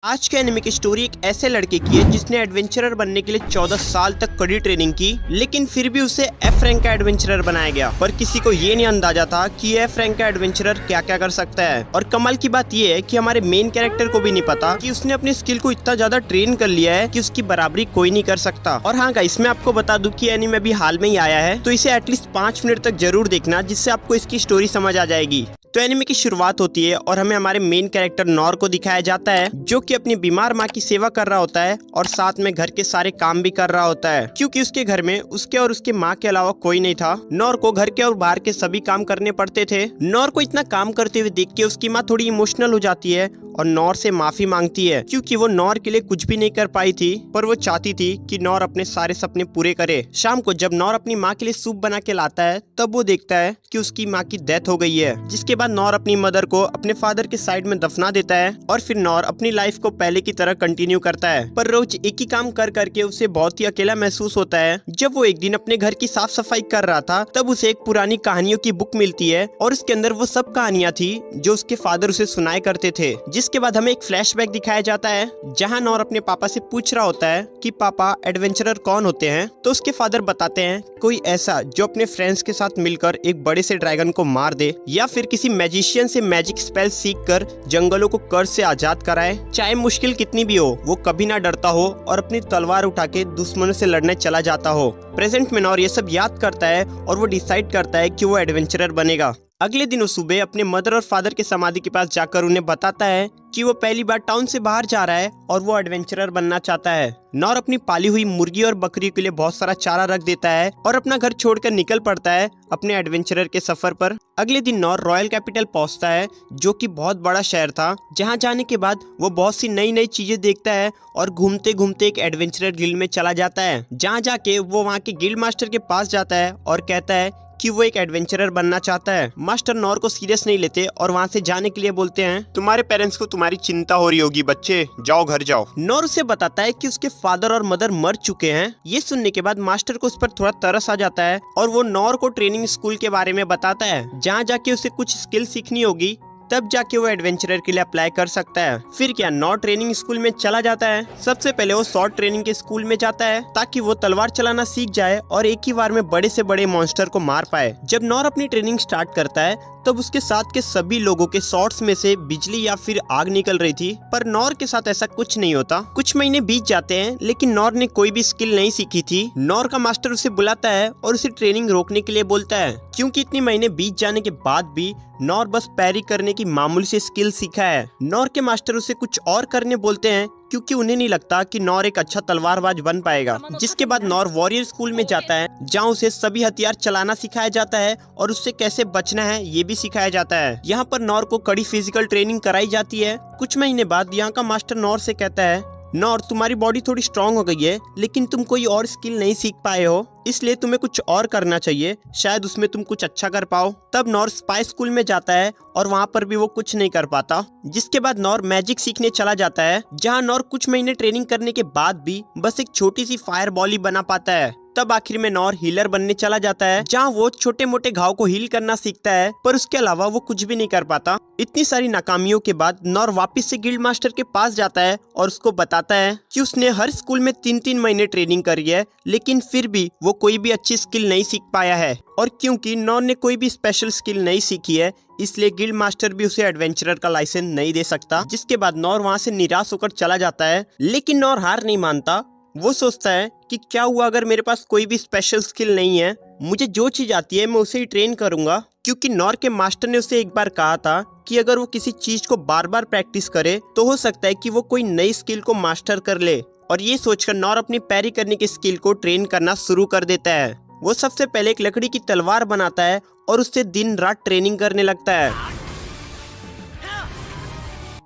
आज के एनिमे की स्टोरी एक ऐसे लड़के की है जिसने एडवेंचरर बनने के लिए 14 साल तक कड़ी ट्रेनिंग की, लेकिन फिर भी उसे एफ रैंक का एडवेंचरर बनाया गया। पर किसी को ये नहीं अंदाजा था कि एफ रैंक का एडवेंचरर क्या क्या कर सकता है। और कमाल की बात ये है कि हमारे मेन कैरेक्टर को भी नहीं पता कि उसने अपनी स्किल को इतना ज्यादा ट्रेन कर लिया है कि उसकी बराबरी कोई नहीं कर सकता। और हाँ गाइस, मैं आपको बता दूं कि एनिमे अभी हाल में ही आया है, तो इसे एटलीस्ट 5 मिनट तक जरूर देखना, जिससे आपको इसकी स्टोरी समझ आ जाएगी। तो एनिमे की शुरुआत होती है और हमें हमारे मेन कैरेक्टर नॉर को दिखाया जाता है, जो कि अपनी बीमार माँ की सेवा कर रहा होता है और साथ में घर के सारे काम भी कर रहा होता है, क्योंकि उसके घर में उसके और उसके माँ के अलावा कोई नहीं था। नॉर को घर के और बाहर के सभी काम करने पड़ते थे। नॉर को इतना काम करते हुए देख के उसकी माँ थोड़ी इमोशनल हो जाती है और नॉर से माफी मांगती है, क्योंकि वो नॉर के लिए कुछ भी नहीं कर पाई थी, पर वो चाहती थी कि नॉर अपने सारे सपने पूरे करे। शाम को जब नॉर अपनी माँ के लिए सूप बना के लाता है, तब वो देखता है कि उसकी माँ की डेथ हो गई है। जिसके बाद नॉर अपनी मदर को अपने फादर के साइड में दफना देता है और फिर नॉर अपनी लाइफ को पहले की तरह कंटिन्यू करता है। पर रोज एक ही काम कर करके उसे बहुत ही अकेला महसूस होता है। जब वो एक दिन अपने घर की साफ सफाई कर रहा था, तब उसे एक पुरानी कहानियों की बुक मिलती है और उसके अंदर वो सब कहानियां थी जो उसके फादर उसे सुनाया करते थे। जिसके बाद हमें एक फ्लैशबैक दिखाया जाता है, जहां नॉर अपने पापा से पूछ रहा होता है कि पापा एडवेंचरर कौन होते हैं। तो उसके फादर बताते हैं कोई ऐसा जो अपने फ्रेंड्स के साथ मिलकर एक बड़े से ड्रैगन को मार दे, या फिर किसी मैजिशियन से मैजिक स्पेल सीख कर जंगलों को कर्ज से आजाद कराए। चाहे मुश्किल कितनी भी हो, वो कभी ना डरता हो और अपनी तलवार उठा के दुश्मनों से लड़ने चला जाता हो। प्रेजेंट में नॉर ये सब याद करता है और वो डिसाइड करता है कि वो एडवेंचरर बनेगा। अगले दिन वो सुबह अपने मदर और फादर के समाधि के पास जाकर उन्हें बताता है कि वो पहली बार टाउन से बाहर जा रहा है और वो एडवेंचरर बनना चाहता है। नॉर अपनी पाली हुई मुर्गी और बकरी के लिए बहुत सारा चारा रख देता है और अपना घर छोड़कर निकल पड़ता है अपने एडवेंचरर के सफर पर। अगले दिन नॉर रॉयल कैपिटल पहुंचता है, जो कि बहुत बड़ा शहर था, जहां जाने के बाद वो बहुत सी नई नई चीजें देखता है और घूमते घूमते एक एडवेंचरर गिल्ड में चला जाता है। जहां जाके वो वहां के गिल्ड मास्टर के पास जाता है और कहता है कि वो एक एडवेंचरर बनना चाहता है। मास्टर नॉर को सीरियस नहीं लेते और वहाँ से जाने के लिए बोलते हैं, तुम्हारे पेरेंट्स को तुम्हारी चिंता हो रही होगी बच्चे, जाओ घर जाओ। नॉर उसे बताता है कि उसके फादर और मदर मर चुके हैं। ये सुनने के बाद मास्टर को उस पर थोड़ा तरस आ जाता है और वो नॉर को ट्रेनिंग स्कूल के बारे में बताता है, जहाँ जाके उसे कुछ स्किल सीखनी होगी, तब जाके वो एडवेंचरर के लिए अप्लाई कर सकता है। फिर क्या नॉर ट्रेनिंग स्कूल में चला जाता है। सबसे पहले वो शॉर्ट ट्रेनिंग के स्कूल में जाता है ताकि वो तलवार चलाना सीख जाए और एक ही बार में बड़े से बड़े मॉन्स्टर को मार पाए। जब नॉर अपनी ट्रेनिंग स्टार्ट करता है, तब उसके साथ के सभी लोगों के शॉर्ट्स में से बिजली या फिर आग निकल रही थी, पर नॉर के साथ ऐसा कुछ नहीं होता। कुछ महीने बीत जाते हैं, लेकिन नॉर ने कोई भी स्किल नहीं सीखी थी। नॉर का मास्टर उसे बुलाता है और उसे ट्रेनिंग रोकने के लिए बोलता है, क्योंकि इतने महीने बीत जाने के बाद भी नॉर बस पैरी करने की मामूली से स्किल सीखा है। नॉर के मास्टर उसे कुछ और करने बोलते हैं, क्योंकि उन्हें नहीं लगता कि नॉर एक अच्छा तलवारबाज बन पाएगा। जिसके बाद नॉर वॉरियर स्कूल में जाता है, जहाँ उसे सभी हथियार चलाना सिखाया जाता है और उससे कैसे बचना है ये भी सिखाया जाता है। यहाँ पर नॉर को कड़ी फिजिकल ट्रेनिंग कराई जाती है। कुछ महीने बाद यहाँ का मास्टर नॉर से कहता है, नॉर तुम्हारी बॉडी थोड़ी स्ट्रांग हो गई है, लेकिन तुम कोई और स्किल नहीं सीख पाए हो, इसलिए तुम्हें कुछ और करना चाहिए, शायद उसमें तुम कुछ अच्छा कर पाओ। तब नॉर स्पाई स्कूल में जाता है और वहाँ पर भी वो कुछ नहीं कर पाता। जिसके बाद नॉर मैजिक सीखने चला जाता है, जहाँ नॉर कुछ महीने ट्रेनिंग करने के बाद भी बस एक छोटी सी फायर बॉल ही बना पाता है। तब आखिर में नॉर हीलर बनने चला जाता है, जहाँ वो छोटे मोटे घाव को हील करना सीखता है, पर उसके अलावा वो कुछ भी नहीं कर पाता। इतनी सारी नाकामियों के बाद नॉर वापस से गिल्ड मास्टर के पास जाता है और उसको बताता है कि उसने हर स्कूल में 3-3 महीने ट्रेनिंग करी है, लेकिन फिर भी वो कोई भी अच्छी स्किल नहीं सीख पाया है। और क्योंकि नॉर ने कोई भी स्पेशल स्किल नहीं सीखी है, इसलिए गिल्ड मास्टर भी उसे एडवेंचरर का लाइसेंस नहीं दे सकता। जिसके बाद नॉर वहाँ से निराश होकर चला जाता है, लेकिन नॉर हार नहीं मानता। वो सोचता है कि क्या हुआ अगर मेरे पास कोई भी स्पेशल स्किल नहीं है, मुझे जो चीज आती है मैं उसे ही ट्रेन करूंगा। क्योंकि नॉर के मास्टर ने उसे एक बार कहा था कि अगर वो किसी चीज को बार बार प्रैक्टिस करे तो हो सकता है कि वो कोई नई स्किल को मास्टर कर ले। और ये सोचकर नॉर अपनी पैरी करने की स्किल को ट्रेन करना शुरू कर देता है। वो सबसे पहले एक लकड़ी की तलवार बनाता है और उससे दिन रात ट्रेनिंग करने लगता है।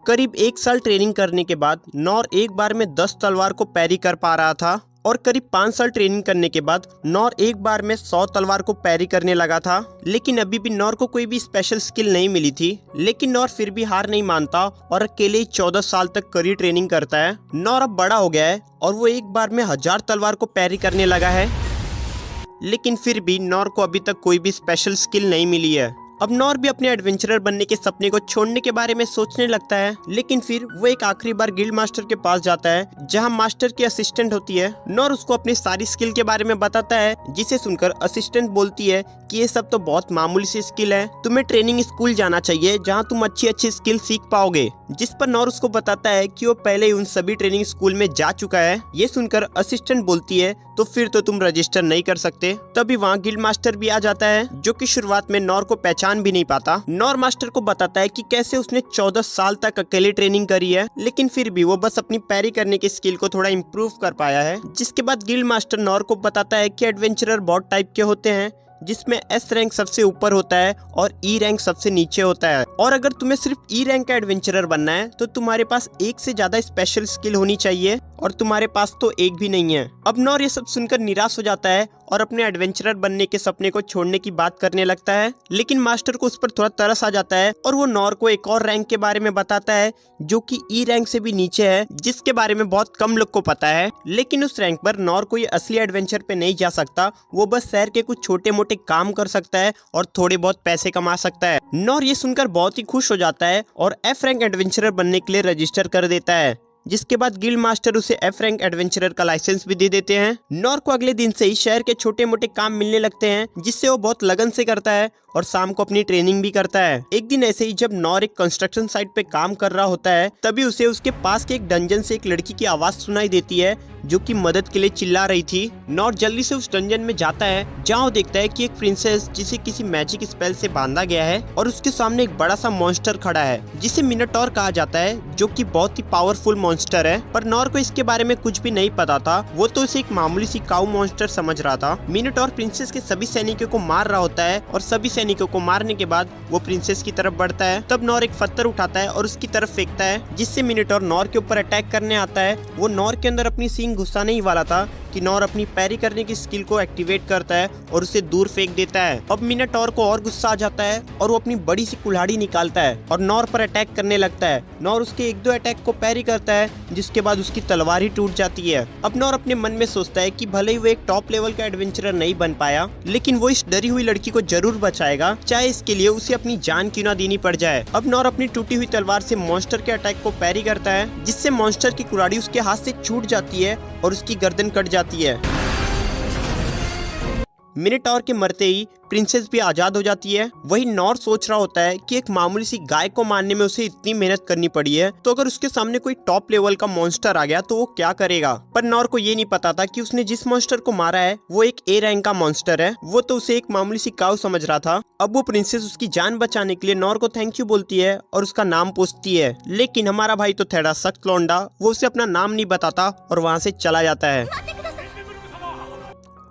करीब 1 साल ट्रेनिंग करने के बाद नॉर एक बार में 10 तलवार को पैरी कर पा रहा था, और करीब 5 साल ट्रेनिंग करने के बाद नॉर एक बार में 100 तलवार को पैरी करने लगा था। लेकिन अभी भी नॉर को कोई भी स्पेशल स्किल नहीं मिली थी, लेकिन नॉर फिर भी हार नहीं मानता और अकेले ही 14 साल तक कड़ी ट्रेनिंग करता है। नॉर अब बड़ा हो गया है और वो एक बार में 1000 तलवार को पैरी करने लगा है, लेकिन फिर भी नॉर को अभी तक कोई भी स्पेशल स्किल नहीं मिली है। अब नॉर भी अपने एडवेंचरर बनने के सपने को छोड़ने के बारे में सोचने लगता है, लेकिन फिर वो एक आखिरी बार गिल्ड मास्टर के पास जाता है जहाँ मास्टर की असिस्टेंट होती है। नॉर उसको अपनी सारी स्किल के बारे में बताता है, जिसे सुनकर असिस्टेंट बोलती है कि ये सब तो बहुत मामूली सी स्किल है, तुम्हें ट्रेनिंग स्कूल जाना चाहिए जहाँ तुम अच्छी अच्छी स्किल सीख पाओगे। जिस पर नॉर उसको बताता है कि वो पहले ही उन सभी ट्रेनिंग स्कूल में जा चुका है। ये सुनकर असिस्टेंट बोलती है तो फिर तो तुम रजिस्टर नहीं कर सकते। तभी वहाँ गिल्ड मास्टर भी आ जाता है, जो कि शुरुआत में नॉर को पहचान भी नहीं पाता। नॉर मास्टर को बताता है कि कैसे उसने 14 साल तक अकेले ट्रेनिंग करी है, लेकिन फिर भी वो बस अपनी पैरी करने की स्किल को थोड़ा इम्प्रूव कर पाया है। जिसके बाद गिल्ड मास्टर नॉर को बताता है कि एडवेंचरर बहुत टाइप के होते हैं, जिसमें एस रैंक सबसे ऊपर होता है और ई रैंक सबसे नीचे होता है। और अगर तुम्हें सिर्फ ई रैंक का एडवेंचरर बनना है तो तुम्हारे पास एक से ज्यादा स्पेशल स्किल होनी चाहिए, और तुम्हारे पास तो एक भी नहीं है। अब नॉर ये सब सुनकर निराश हो जाता है और अपने एडवेंचरर बनने के सपने को छोड़ने की बात करने लगता है, लेकिन मास्टर को उस पर थोड़ा तरस आ जाता है और वो नॉर को एक और रैंक के बारे में बताता है जो कि ई रैंक से भी नीचे है, जिसके बारे में बहुत कम लोग को पता है। लेकिन उस रैंक पर नॉर कोई असली एडवेंचर पे नहीं जा सकता, वो बस शहर के कुछ छोटे मोटे काम कर सकता है और थोड़े बहुत पैसे कमा सकता है। नॉर ये सुनकर बहुत ही खुश हो जाता है और एफ रैंक एडवेंचरर बनने के लिए रजिस्टर कर देता है। जिसके बाद गिल्ड मास्टर उसे एफ रैंक एडवेंचरर का लाइसेंस भी दे देते हैं। नॉर को अगले दिन से ही शहर के छोटे मोटे काम मिलने लगते हैं, जिससे वो बहुत लगन से करता है और शाम को अपनी ट्रेनिंग भी करता है। एक दिन ऐसे ही जब नॉर एक कंस्ट्रक्शन साइट पे काम कर रहा होता है, तभी उसे उसके पास के एक डंजन से एक लड़की की आवाज सुनाई देती है जो कि मदद के लिए चिल्ला रही थी। नॉर जल्दी से उस डंजन में जाता है, जहाँ वो देखता है कि एक प्रिंसेस जिसे किसी मैजिक स्पेल से बांधा गया है और उसके सामने एक बड़ा सा मॉन्स्टर खड़ा है, जिसे मिनोटॉर कहा जाता है, जो कि बहुत ही पावरफुल मॉन्स्टर है। पर नॉर को इसके बारे में कुछ भी नहीं पता था, वो तो इसे एक मामूली सी काऊ मॉन्स्टर समझ रहा था। मिनोटॉर प्रिंसेस के सभी सैनिकों को मार रहा होता है और सभी सैनिकों को मारने के बाद वो प्रिंसेस की तरफ बढ़ता है। तब नॉर एक पत्थर उठाता है और उसकी तरफ फेंकता है, जिससे मिनोटॉर नॉर के ऊपर अटैक करने आता है। वो नॉर के अंदर अपनी सींग घुसाने ही वाला था कि नॉर अपनी पैरी करने की स्किल को एक्टिवेट करता है और उसे दूर फेंक देता है। अब मिनोटॉर को और गुस्सा आ जाता है और वो अपनी बड़ी सी कुल्हाड़ी निकालता है और नॉर पर अटैक करने लगता है। नॉर उसके एक दो अटैक को पैरी करता है, जिसके बाद उसकी तलवार ही टूट जाती है। अब नॉर अपने मन में सोचता है कि भले ही वो एक टॉप लेवल का एडवेंचरर नहीं बन पाया, लेकिन वो इस डरी हुई लड़की को जरूर बचाएगा, चाहे इसके लिए उसे अपनी जान क्यों ना देनी पड़ जाए। अब नॉर अपनी टूटी हुई तलवार से मॉन्स्टर के अटैक को पैरी करता है, जिससे मॉन्स्टर की कुल्हाड़ी उसके हाथ से छूट जाती है और उसकी गर्दन कट जाती है। मिनोटॉर के मरते ही प्रिंसेस भी आजाद हो जाती है। वही नॉर सोच रहा होता है कि एक मामूली सी गाय को मारने में उसे इतनी मेहनत करनी पड़ी है, तो अगर उसके सामने कोई टॉप लेवल का मॉन्स्टर आ गया तो वो क्या करेगा। पर नॉर को ये नहीं पता था कि उसने जिस मॉन्स्टर को मारा है वो एक ए रैंक का मॉन्स्टर है, वो तो उसे एक मामूली सी काऊ समझ रहा था। अब वो प्रिंसेस उसकी जान बचाने के लिए नॉर को थैंक यू बोलती है और उसका नाम पूछती है, लेकिन हमारा भाई तो थोड़ा सख्त लौंडा, वो उसे अपना नाम नहीं बताता और वहाँ से चला जाता है।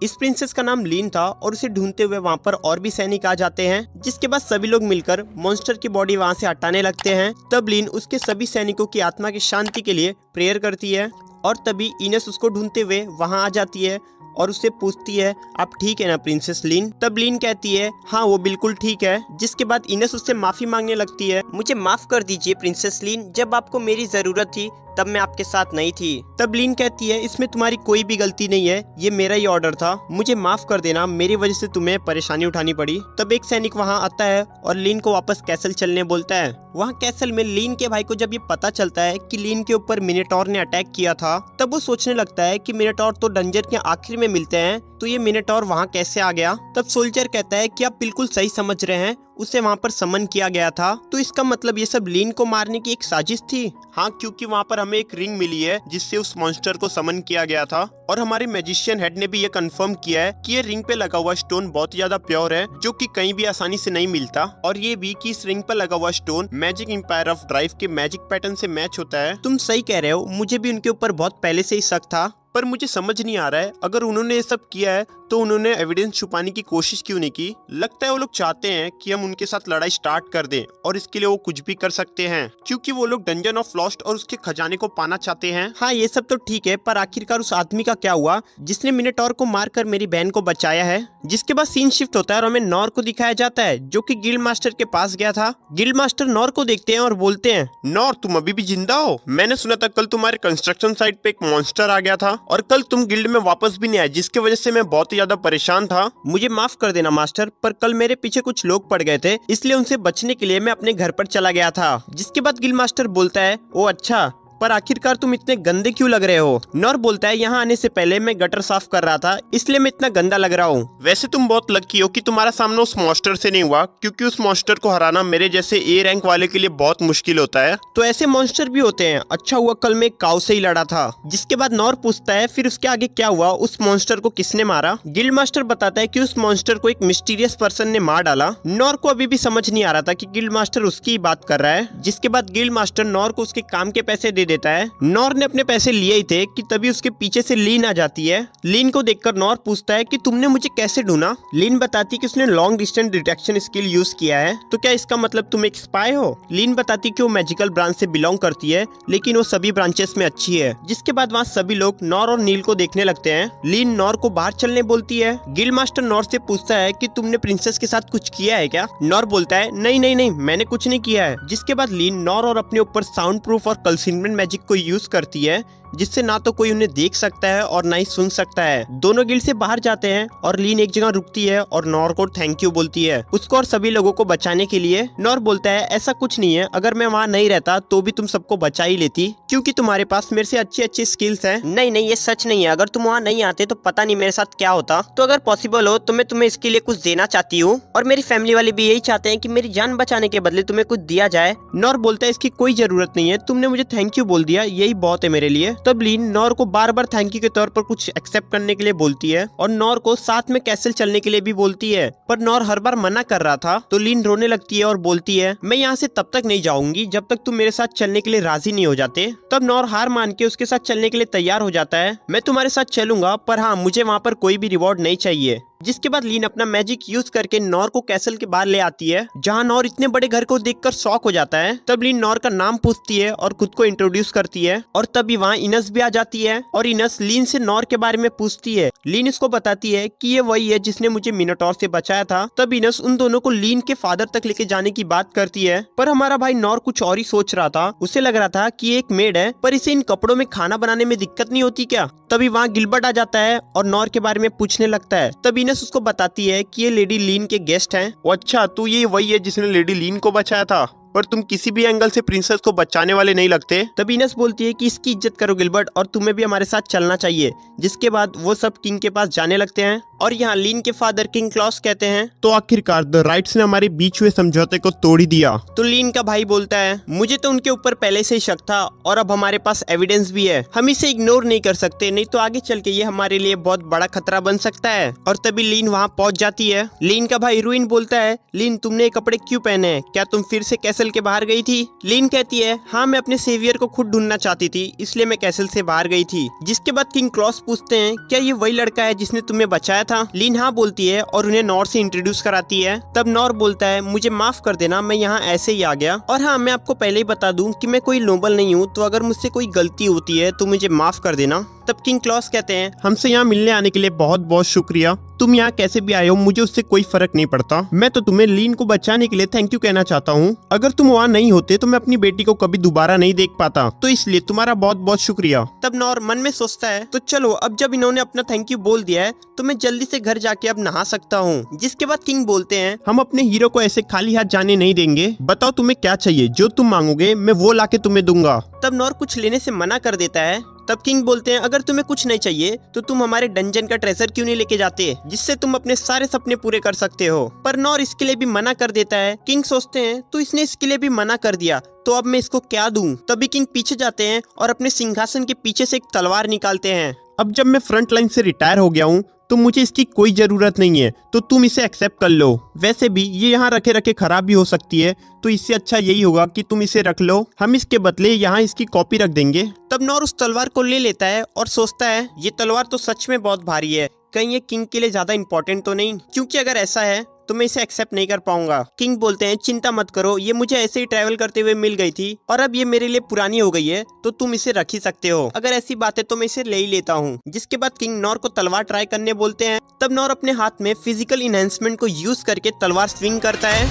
इस प्रिंसेस का नाम लीन था और उसे ढूंढते हुए वहाँ पर और भी सैनिक आ जाते हैं, जिसके बाद सभी लोग मिलकर मॉन्स्टर की बॉडी वहाँ से हटाने लगते हैं। तब लीन उसके सभी सैनिकों की आत्मा की शांति के लिए प्रेयर करती है और तभी इनेस उसको ढूंढते हुए वहाँ आ जाती है और उससे पूछती है, आप ठीक है ना प्रिंसेस लीन। तब लीन कहती है, हाँ वो बिल्कुल ठीक है। जिसके बाद इनेस उससे माफी मांगने लगती है, मुझे माफ कर दीजिए प्रिंसेस लीन, जब आपको मेरी जरूरत थी तब मैं आपके साथ नहीं थी। तब लीन कहती है, इसमें तुम्हारी कोई भी गलती नहीं है, ये मेरा ही ऑर्डर था, मुझे माफ कर देना, मेरी वजह से तुम्हें परेशानी उठानी पड़ी। तब एक सैनिक वहाँ आता है और लीन को वापस कैसल चलने बोलता है। वहाँ कैसल में लीन के भाई को जब ये पता चलता है कि लीन के ऊपर मिनोटॉर ने अटैक किया था, तब वो सोचने लगता है कि मिनोटॉर तो डंजन के आखिर में मिलते हैं, तो ये मिनोटॉर वहाँ कैसे आ गया। तब सोल्जर कहता है कि आप बिल्कुल सही समझ रहे हैं, उसे वहाँ पर समन किया गया था, तो इसका मतलब ये सब लीन को मारने की एक साजिश थी। हाँ, क्योंकि वहाँ पर हमें एक रिंग मिली है जिससे उस मॉन्स्टर को समन किया गया था, और हमारे मैजिशियन हेड ने भी ये कंफर्म किया है कि ये रिंग पे लगा हुआ स्टोन बहुत ही ज्यादा प्योर है, जो कि कहीं भी आसानी से नहीं मिलता, और ये भी कि इस रिंग पर लगा हुआ stone magic empire of drive के मैजिक पैटर्न से मैच होता है। तुम सही कह रहे हो, मुझे भी उनके ऊपर बहुत पहले से ही शक था, पर मुझे समझ नहीं आ रहा है अगर उन्होंने ये सब किया है तो उन्होंने एविडेंस छुपाने की कोशिश क्यों नहीं की। लगता है वो लोग चाहते हैं कि हम उनके साथ लड़ाई स्टार्ट कर दें, और इसके लिए वो कुछ भी कर सकते हैं, क्योंकि वो लोग डंजन ऑफ लॉस्ट और उसके खजाने को पाना चाहते हैं। हाँ, ये सब तो ठीक है, पर आखिरकार उस आदमी का क्या हुआ जिसने मिनोटॉर को मारकर मेरी बहन को बचाया है। जिसके बाद सीन शिफ्ट होता है और हमें नॉर को दिखाया जाता है, जो कि गिल्ड मास्टर के पास गया था। गिल्ड मास्टर नॉर को देखते हैं और बोलते हैं, नॉर तुम अभी भी जिंदा हो? मैंने सुना था कल तुम्हारे कंस्ट्रक्शन साइट पे एक मॉन्स्टर आ गया था। और कल तुम गिल्ड में वापस भी नहीं आए, जिसकी वजह से मैं बहुत ही ज्यादा परेशान था। मुझे माफ कर देना मास्टर, पर कल मेरे पीछे कुछ लोग पड़ गए थे, इसलिए उनसे बचने के लिए मैं अपने घर पर चला गया था। जिसके बाद गिल्ड मास्टर बोलता है, ओ अच्छा, पर आखिरकार तुम इतने गंदे क्यों लग रहे हो? नॉर बोलता है, यहाँ आने से पहले मैं गटर साफ कर रहा था, इसलिए मैं इतना गंदा लग रहा हूँ। वैसे तुम बहुत लकी हो कि तुम्हारा सामना उस मॉन्स्टर से नहीं हुआ, क्योंकि उस मॉन्स्टर को हराना मेरे जैसे ए रैंक वाले के लिए बहुत मुश्किल होता है। तो ऐसे मॉन्स्टर भी होते हैं। अच्छा हुआ कल मैं काऊ से ही लड़ा था। जिसके बाद नॉर पूछता है, फिर उसके आगे क्या हुआ? उस मॉन्स्टर को किसने मारा? गिल्ड मास्टर बताता है कि उस मॉन्स्टर को एक मिस्टीरियस पर्सन ने मार डाला। नॉर को अभी भी समझ नहीं आ रहा था कि गिल्ड मास्टर उसकी ही बात कर रहा है। जिसके बाद गिल्ड मास्टर नॉर को उसके काम के पैसे दे देता है। नॉर ने अपने पैसे लिए ही थे कि तभी उसके पीछे से लीन आ जाती है। लीन को देखकर नॉर पूछता है कि तुमने मुझे कैसे ढूंढा? लीन बताती कि उसने long distance detection skill use किया है। तो क्या इसका मतलब तुम एक स्पाई हो? लीन बताती कि वो मैजिकल ब्रांच से बिलोंग करती है, लेकिन वो सभी ब्रांचेस में अच्छी है। जिसके बाद वहाँ सभी लोग नॉर और नील को देखने लगते हैं। लीन नॉर को बाहर चलने बोलती है। गिल्ड मास्टर नॉर से पूछता है कि तुमने प्रिंसेस के साथ कुछ किया है क्या? नॉर बोलता है, नहीं नहीं नहीं, मैंने कुछ नहीं किया है। जिसके बाद लीन नॉर और अपने ऊपर साउंड प्रूफ और कंसीलमेंट मैजिक को यूज करती है, जिससे ना तो कोई उन्हें देख सकता है और ना ही सुन सकता है। दोनों गिल्ड से बाहर जाते हैं और लीन एक जगह रुकती है और नॉर को थैंक यू बोलती है, उसको और सभी लोगों को बचाने के लिए। नॉर बोलता है, ऐसा कुछ नहीं है, अगर मैं वहाँ नहीं रहता तो भी तुम सबको बचा ही लेती, क्योंकि तुम्हारे पास मेरे से अच्छी अच्छी स्किल्स हैं। नहीं नहीं, ये सच नहीं है, अगर तुम वहाँ नहीं आते तो पता नहीं मेरे साथ क्या होता। तो अगर पॉसिबल हो तो मैं तुम्हें इसके लिए कुछ देना चाहती हूँ, और मेरी फैमिली वाले भी यही चाहते हैं कि मेरी जान बचाने के बदले तुम्हें कुछ दिया जाए। नॉर बोलता है, इसकी कोई जरूरत नहीं है, तुमने मुझे थैंक यू बोल दिया, यही बहुत है मेरे लिए। तब लीन नॉर को बार बार थैंक यू के तौर पर कुछ एक्सेप्ट करने के लिए बोलती है, और नॉर को साथ में कैसल चलने के लिए भी बोलती है, पर नॉर हर बार मना कर रहा था। तो लीन रोने लगती है और बोलती है, मैं यहाँ से तब तक नहीं जाऊंगी जब तक तुम मेरे साथ चलने के लिए राजी नहीं हो जाते। तब नॉर हार मान के उसके साथ चलने के लिए तैयार हो जाता है। मैं तुम्हारे साथ चलूंगा, पर हाँ, मुझे वहाँ पर कोई भी रिवॉर्ड नहीं चाहिए। जिसके बाद लीन अपना मैजिक यूज करके नॉर को कैसल के बाहर ले आती है, जहाँ नॉर इतने बड़े घर को देखकर शॉक हो जाता है। तब लीन नॉर का नाम पूछती है और खुद को इंट्रोड्यूस करती है, और तभी वहाँ इनस भी आ जाती है, और इनस लीन से नॉर के बारे में पूछती है। लीन इसको बताती है कि ये वही है जिसने मुझे मिनोटॉर से बचाया था। तब इनस उन दोनों को लीन के फादर तक लेके जाने की बात करती है, पर हमारा भाई नॉर कुछ और ही सोच रहा था। उसे लग रहा था कि एक मेड है, पर इसे इन कपड़ों में खाना बनाने में दिक्कत नहीं होती क्या? तभी वहाँ गिलबर्ट आ जाता है और नॉर के बारे में पूछने लगता है। तब इनस उसको बताती है कि ये लेडी लीन के गेस्ट हैं। अच्छा, तो ये वही है जिसने लेडी लीन को बचाया था, पर तुम किसी भी एंगल से प्रिंसेस को बचाने वाले नहीं लगते। तब इनस बोलती है कि इसकी इज्जत करो गिलबर्ट, और तुम्हें भी हमारे साथ चलना चाहिए। जिसके बाद वो सब किंग के पास जाने लगते हैं, और यहाँ लीन के फादर किंग क्लॉस कहते हैं, तो आखिरकार द राइट्स ने हमारे बीच हुए समझौते को तोड़ ही दिया। तो लीन का भाई बोलता है, मुझे तो उनके ऊपर पहले से ही शक था, और अब हमारे पास एविडेंस भी है, हम इसे इग्नोर नहीं कर सकते, नहीं तो आगे चल के ये हमारे लिए बहुत बड़ा खतरा बन सकता है। और तभी लीन वहाँ पहुँच जाती है। लीन का भाई रूइन बोलता है, लीन तुमने ये कपड़े क्यों पहने हैं? क्या तुम फिर से कैसल के बाहर गई थी? लीन कहती है, हाँ, मैं अपने सेवियर को खुद ढूंढना चाहती थी, इसलिए मैं कैसल से बाहर गई थी। जिसके बाद किंग क्लॉस पूछते हैं, क्या ये वही लड़का है जिसने तुम्हें बचाया था? लीन हाँ बोलती है और उन्हें नॉर से इंट्रोड्यूस कराती है। तब नॉर बोलता है, मुझे माफ कर देना, मैं यहाँ ऐसे ही आ गया, और हाँ, मैं आपको पहले ही बता दूं कि मैं कोई नोबल नहीं हूँ, तो अगर मुझसे कोई गलती होती है तो मुझे माफ कर देना। तब किंग क्लॉस कहते हैं, हमसे यहाँ मिलने आने के लिए बहुत बहुत शुक्रिया, तुम यहाँ कैसे भी आए हो मुझे उससे कोई फर्क नहीं पड़ता। मैं तो तुम्हें लीन को बचाने के लिए थैंक यू कहना चाहता हूँ। अगर तुम वहाँ नहीं होते तो मैं अपनी बेटी को कभी दोबारा नहीं देख पाता, तो इसलिए तुम्हारा बहुत बहुत शुक्रिया। तब नॉर मन में सोचता है, तो चलो, अब जब इन्होंने अपना थैंक यू बोल दिया है तो मैं जल्दी से घर जाके अब नहा सकता हूँ। जिसके बाद किंग बोलते हैं, हम अपने हीरो को ऐसे खाली हाथ जाने नहीं देंगे, बताओ तुम्हें क्या चाहिए, जो तुम मांगोगे मैं वो लाके तुम्हें दूंगा। तब नॉर कुछ लेने से मना कर देता है। तब किंग बोलते हैं, अगर तुम्हें कुछ नहीं चाहिए तो तुम हमारे डंजन का ट्रेजर क्यों नहीं लेके जाते, जिससे तुम अपने सारे सपने पूरे कर सकते हो। पर नॉर इसके लिए भी मना कर देता है। किंग सोचते हैं, तो इसने इसके लिए भी मना कर दिया, तो अब मैं इसको क्या दूं? तभी किंग पीछे जाते हैं और अपने सिंहासन के पीछे से एक तलवार निकालते हैं। अब जब मैं फ्रंट लाइन से रिटायर हो गया हूँ तो मुझे इसकी कोई जरूरत नहीं है, तो तुम इसे एक्सेप्ट कर लो। वैसे भी ये यहाँ रखे रखे खराब भी हो सकती है, तो इससे अच्छा यही होगा कि तुम इसे रख लो, हम इसके बदले यहाँ इसकी कॉपी रख देंगे। तब नॉर उस तलवार को ले लेता है और सोचता है, ये तलवार तो सच में बहुत भारी है, कहीं ये किंग के लिए ज्यादा इंपॉर्टेंट तो नहीं, क्योंकि अगर ऐसा है तो मैं इसे एक्सेप्ट नहीं कर पाऊंगा। किंग बोलते हैं, चिंता मत करो, ये मुझे ऐसे ही ट्रैवल करते हुए मिल गई थी, और अब ये मेरे लिए पुरानी हो गई है, तो तुम इसे रख ही सकते हो, अगर ऐसी बात है तो मैं इसे ले ही लेता हूँ। जिसके बाद किंग नॉर को तलवार ट्राई करने बोलते हैं। तब नॉर अपने हाथ में फिजिकल इनहेंसमेंट को यूज करके तलवार स्विंग करता है,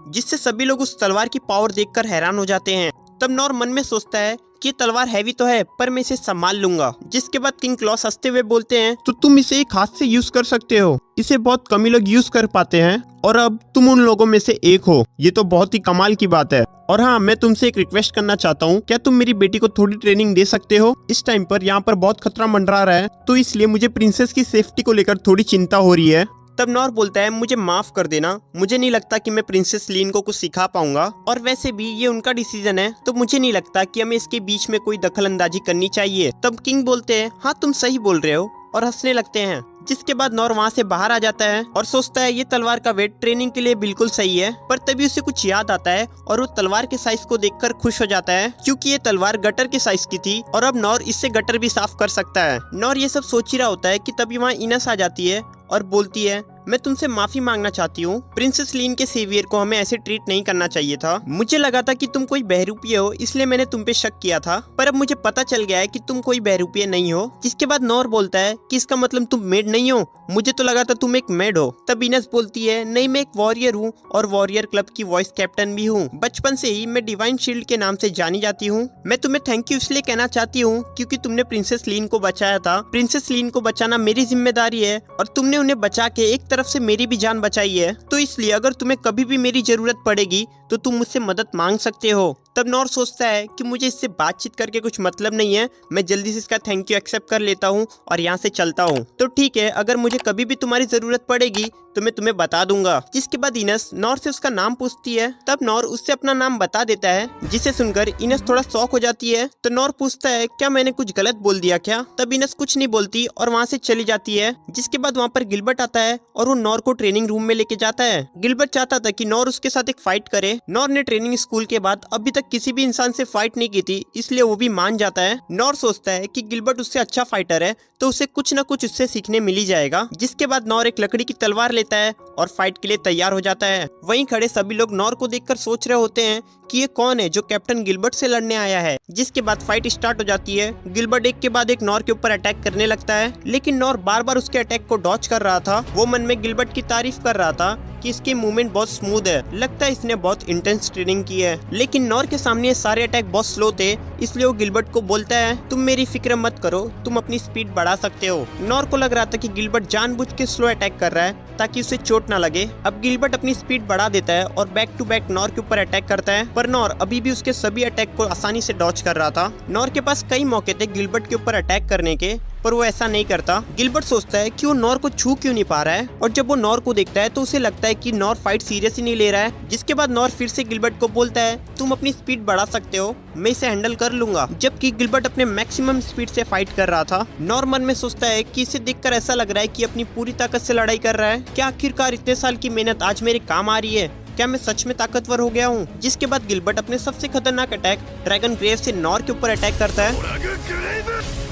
जिससे सभी लोग उस तलवार की पावर देखकर हैरान हो जाते हैं। तब नॉर मन में सोचता है कि ये तलवार हैवी तो है पर मैं इसे संभाल लूंगा। जिसके बाद किंग क्लॉस हंसते हुए बोलते हैं तो तुम इसे एक हाथ से यूज कर सकते हो, इसे बहुत कम ही लोग यूज कर पाते हैं और अब तुम उन लोगों में से एक हो, ये तो बहुत ही कमाल की बात है। और हाँ, मैं तुमसे एक रिक्वेस्ट करना चाहता हूँ, क्या तुम मेरी बेटी को थोड़ी ट्रेनिंग दे सकते हो? इस टाइम पर यहाँ पर बहुत खतरा मंडरा रहा है, तो इसलिए मुझे प्रिंसेस की सेफ्टी को लेकर थोड़ी चिंता हो रही है। तब नॉर बोलता है मुझे माफ कर देना, मुझे नहीं लगता कि मैं प्रिंसेस लीन को कुछ सिखा पाऊंगा और वैसे भी ये उनका डिसीजन है, तो मुझे नहीं लगता कि हमें इसके बीच में कोई दखल अंदाजी करनी चाहिए। तब किंग बोलते हैं हाँ तुम सही बोल रहे हो और हंसने लगते हैं। जिसके बाद नॉर वहाँ से बाहर आ जाता है और सोचता है ये तलवार का वेट ट्रेनिंग के लिए बिल्कुल सही है, पर तभी उसे कुछ याद आता है और वो तलवार के साइज को देखकर खुश हो जाता है क्योंकि ये तलवार गटर के साइज की थी और अब नॉर इससे गटर भी साफ कर सकता है। नॉर ये सब सोच ही रहा होता है कि तभी वहाँ इनस आ जाती है और बोलती है मैं तुमसे माफी मांगना चाहती हूँ, प्रिंसेस लीन के सेवियर को हमें ऐसे ट्रीट नहीं करना चाहिए था। मुझे लगा था कि तुम कोई बहरूपिये हो, इसलिए मैंने तुम पे शक किया था, पर अब मुझे पता चल गया है कि तुम कोई बहरूपिये नहीं हो। जिसके बाद नॉर बोलता है कि इसका मतलब तुम मेड नहीं हो, मुझे तो लगा था तुम एक मेड हो। तब इनस बोलती है नहीं, मैं एक वॉरियर हूँ और वॉरियर क्लब की वॉइस कैप्टन भी हूँ। बचपन से ही मैं डिवाइन शील्ड के नाम से जानी जाती हूँ। मैं तुम्हें थैंक यू इसलिए कहना चाहती हूँ क्योंकि तुमने प्रिंसेस लीन को बचाया था। प्रिंसेस लीन को बचाना मेरी जिम्मेदारी है और तुमने उन्हें बचा के एक तरफ से मेरी भी जान बचाई है, तो इसलिए अगर तुम्हें कभी भी मेरी जरूरत पड़ेगी तो तुम मुझसे मदद मांग सकते हो। तब नॉर सोचता है कि मुझे इससे बातचीत करके कुछ मतलब नहीं है, मैं जल्दी से इसका थैंक यू एक्सेप्ट कर लेता हूँ और यहाँ से चलता हूँ। तो ठीक है, अगर मुझे कभी भी तुम्हारी जरूरत पड़ेगी तो मैं तुम्हें बता दूंगा। जिसके बाद इनस नॉर से उसका नाम पूछती है, तब नॉर उससे अपना नाम बता देता है, जिसे सुनकर इनस थोड़ा शॉक हो जाती है। तो नॉर पूछता है क्या मैंने कुछ गलत बोल दिया क्या? तब इनस कुछ नहीं बोलती और वहाँ से चली जाती है। जिसके बाद वहाँ पर गिलबर्ट आता है और वो नॉर को ट्रेनिंग रूम में लेके जाता है। गिलबर्ट चाहता था कि नॉर उसके साथ एक फाइट करे। नॉर ने ट्रेनिंग स्कूल के बाद अभी तक किसी भी इंसान से फाइट नहीं की थी, इसलिए वो भी मान जाता है। नॉर सोचता है कि गिलबर्ट उससे अच्छा फाइटर है तो उसे कुछ न कुछ उससे सीखने मिल ही जाएगा। जिसके बाद नॉर एक लकड़ी की तलवार लेता है और फाइट के लिए तैयार हो जाता है। वहीं खड़े सभी लोग नॉर को देखकर सोच रहे होते हैं कि ये कौन है जो कैप्टन गिलबर्ट से लड़ने आया है। जिसके बाद फाइट स्टार्ट हो जाती है। गिलबर्ट एक के बाद एक नॉर के ऊपर अटैक करने लगता है, लेकिन नॉर बार बार उसके अटैक को डॉच कर रहा था। वो मन में गिलबर्ट की तारीफ कर रहा था कि इसके मूवमेंट बहुत स्मूथ है, लगता है इसने बहुत इंटेंस ट्रेनिंग की है। लेकिन नॉर के सामने ये सारे अटैक बहुत स्लो थे, इसलिए वो गिलबर्ट को बोलता है तुम मेरी फिक्र मत करो, तुम अपनी स्पीड बढ़ा सकते हो। नॉर को लग रहा था कि गिलबर्ट जानबूझ के स्लो अटैक कर रहा है ताकि उसे चोट ना लगे। अब गिलबर्ट अपनी स्पीड बढ़ा देता है और बैक टू बैक नॉर के ऊपर अटैक करता है, पर नॉर अभी भी उसके सभी अटैक को आसानी से डॉच कर रहा था। नॉर के पास कई मौके थे गिलबर्ट के ऊपर अटैक करने के, पर वो ऐसा नहीं करता। गिलबर्ट सोचता है कि वो नॉर को छू क्यों नहीं पा रहा है, और जब वो नॉर को देखता है तो उसे लगता है कि नॉर फाइट सीरियस ही नहीं ले रहा है। जिसके बाद नॉर फिर से गिलबर्ट को बोलता है तुम अपनी स्पीड बढ़ा सकते हो, मैं इसे हैंडल कर लूंगा। जबकि गिलबर्ट अपने मैक्सिमम स्पीड से फाइट कर रहा था। नॉर मन में सोचता है कि इसे देखकर ऐसा लग रहा है कि अपनी पूरी ताकत से लड़ाई कर रहा है। क्या आखिरकार इतने साल की मेहनत आज मेरे काम आ रही है? क्या मैं सच में ताकतवर हो गया हूँ? जिसके बाद गिलबर्ट अपने सबसे खतरनाक अटैक ड्रैगन ग्रेव से नॉर के ऊपर अटैक करता है,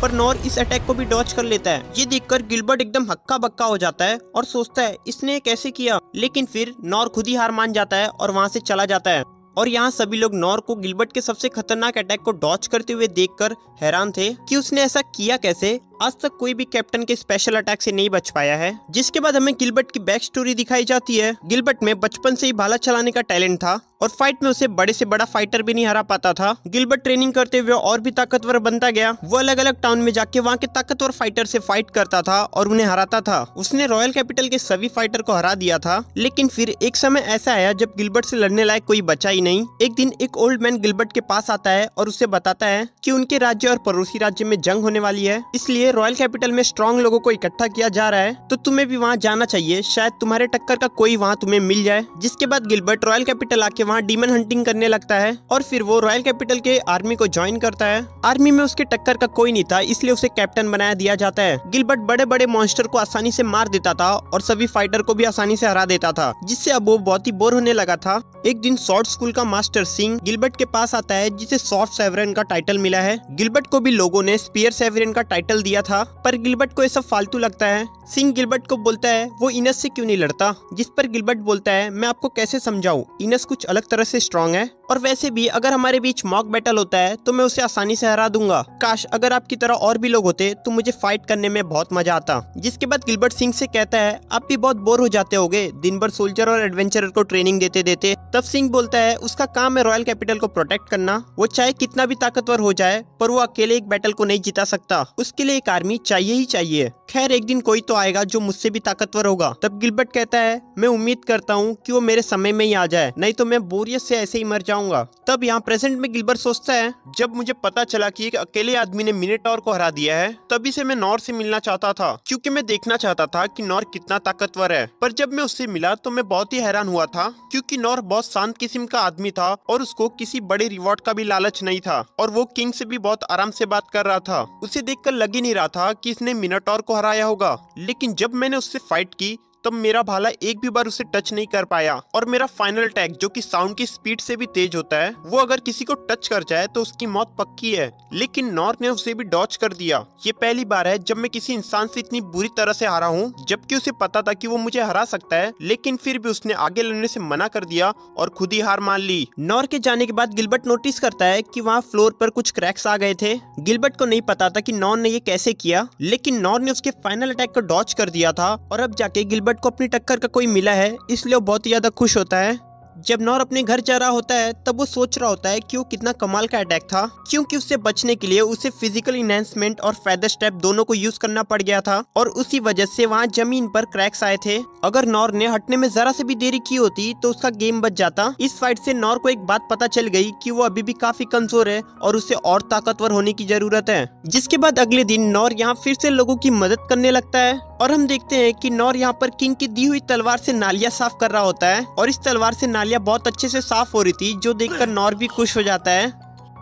पर नॉर इस अटैक को भी डॉच कर लेता है। ये देखकर गिलबर्ट एकदम हक्का बक्का हो जाता है और सोचता है इसने कैसे किया, लेकिन फिर नॉर खुद ही हार मान जाता है और वहाँ से चला जाता है। और यहाँ सभी लोग नॉर को गिलबर्ट के सबसे खतरनाक अटैक को डॉच करते हुए देखकर हैरान थे कि उसने ऐसा किया कैसे। आज तक कोई भी कैप्टन के स्पेशल अटैक से नहीं बच पाया है। जिसके बाद हमें गिलबर्ट की बैक स्टोरी दिखाई जाती है। गिलबर्ट में बचपन से ही भाला चलाने का टैलेंट था और फाइट में उसे बड़े से बड़ा फाइटर भी नहीं हरा पाता था। गिलबर्ट ट्रेनिंग करते हुए और भी ताकतवर बनता गया। वो अलग अलग टाउन में जाके वहाँ के ताकतवर फाइटर से फाइट करता था और उन्हें हराता था। उसने रॉयल कैपिटल के सभी फाइटर को हरा दिया था। लेकिन फिर एक समय ऐसा आया जब गिलबर्ट से लड़ने लायक कोई बचा ही नहीं। एक दिन एक ओल्ड मैन गिलबर्ट के पास आता है और उसे बताता है कि उनके राज्य और पड़ोसी राज्य में जंग होने वाली है, इसलिए रॉयल कैपिटल में स्ट्रॉन्ग लोगों को इकट्ठा किया जा रहा है, तो तुम्हें भी वहाँ जाना चाहिए, शायद तुम्हारे टक्कर का कोई वहाँ तुम्हें मिल जाए। जिसके बाद गिलबर्ट रॉयल कैपिटल आके वहाँ डीमन हंटिंग करने लगता है और फिर वो रॉयल कैपिटल के आर्मी को ज्वाइन करता है। आर्मी में उसके टक्कर का कोई नहीं था, इसलिए उसे कैप्टन बनाया दिया जाता है। गिलबर्ट बड़े बड़े मॉन्स्टर को आसानी से मार देता था और सभी फाइटर को भी आसानी से हरा देता था, जिससे अब वो बहुत ही बोर होने लगा था। एक दिन शॉर्ट स्कूल का मास्टर सिंह गिलबर्ट के पास आता है, जिसे सॉफ्ट सेवरन का टाइटल मिला है। गिलबर्ट को भी लोगों ने स्पीयर सेवरन का टाइटल दिया गया था, पर गिलबर्ट को ये सब फालतू लगता है। सिंह गिलबर्ट को बोलता है वो इनस से क्यों नहीं लड़ता, जिस पर गिलबर्ट बोलता है मैं आपको कैसे समझाऊं, इनस कुछ अलग तरह से स्ट्रांग है और वैसे भी अगर हमारे बीच मॉक बैटल होता है तो मैं उसे आसानी से हरा दूंगा। काश अगर आपकी तरह और भी लोग होते तो मुझे फाइट करने में बहुत मजा आता। जिसके बाद गिलबर्ट सिंह से कहता है आप भी बहुत बोर हो जाते होगे दिन भर सोल्जर और एडवेंचरर को ट्रेनिंग देते देते। तब सिंह बोलता है उसका काम है रॉयल कैपिटल को प्रोटेक्ट करना, वो चाहे कितना भी ताकतवर हो जाए पर वो अकेले एक बैटल को नहीं जिता सकता, उसके लिए एक आर्मी चाहिए ही चाहिए। खैर एक दिन कोई तो आएगा जो मुझसे भी ताकतवर होगा। तब गिलबर्ट कहता है मैं उम्मीद करता हूँ कि वो मेरे समय में ही आ जाए, नहीं तो मैं बोरियत से ऐसे ही मर जाऊंगा। तब यहाँ प्रेजेंट में गिलबर्ट सोचता है जब मुझे पता चला कि एक अकेले आदमी ने मिनोटॉर को हरा दिया है तभी से मैं नॉर से मिलना चाहता था, क्योंकि मैं देखना चाहता था कि नॉर कितना ताकतवर है। पर जब मैं उससे मिला तो मैं बहुत ही हैरान हुआ था, क्योंकि नॉर बहुत शांत किस्म का आदमी था और उसको किसी बड़े रिवॉर्ड का भी लालच नहीं था और वो किंग से भी बहुत आराम से बात कर रहा था। उसे देखकर लग ही नहीं रहा था कि इसने मिनोटॉर को हराया होगा। लेकिन जब मैंने उससे फाइट की तब मेरा भाला एक भी बार उसे टच नहीं कर पाया और मेरा फाइनल अटैक जो कि साउंड की स्पीड से भी तेज होता है वो अगर किसी को टच कर जाए तो उसकी मौत पक्की है। लेकिन नॉर ने उसे भी डॉच कर दिया। ये पहली बार है जब मैं किसी इंसान से इतनी बुरी तरह से हारा हूँ, जबकि उसे पता था कि वो मुझे हरा सकता है, लेकिन फिर भी उसने आगे लड़ने से मना कर दिया और खुद ही हार मान ली। नॉर के जाने के बाद गिलबर्ट नोटिस करता है कि वहाँ फ्लोर पर कुछ क्रैक्स आ गए थे। गिलबर्ट को नहीं पता था कि नॉर ने ये कैसे किया, लेकिन नॉर ने उसके फाइनल अटैक को डॉच कर दिया था और अब जाके गिलबर्ट को अपनी टक्कर का कोई मिला है, इसलिए वो बहुत ज्यादा खुश होता है। जब नॉर अपने घर जा रहा होता है तब वो सोच रहा होता है कि वो कितना कमाल का अटैक था, क्योंकि उससे बचने के लिए उसे फिजिकल इनहेंसमेंट और फेदर स्टेप दोनों को यूज करना पड़ गया था और उसी वजह से वहाँ जमीन पर क्रैक्स आए थे। अगर नॉर ने हटने में जरा से भी देरी की होती तो उसका गेम बच जाता। इस फाइट से नॉर को एक बात पता चल गई कि वो अभी भी काफी कमजोर है और उसे और ताकतवर होने की जरूरत है। जिसके बाद अगले दिन नॉर यहाँ फिर से लोगों की मदद करने लगता है और हम देखते हैं कि नॉर यहाँ पर किंग की दी हुई तलवार से नालियां साफ कर रहा होता है और इस तलवार से नालियां बहुत अच्छे से साफ हो रही थी, जो देखकर नॉर भी खुश हो जाता है।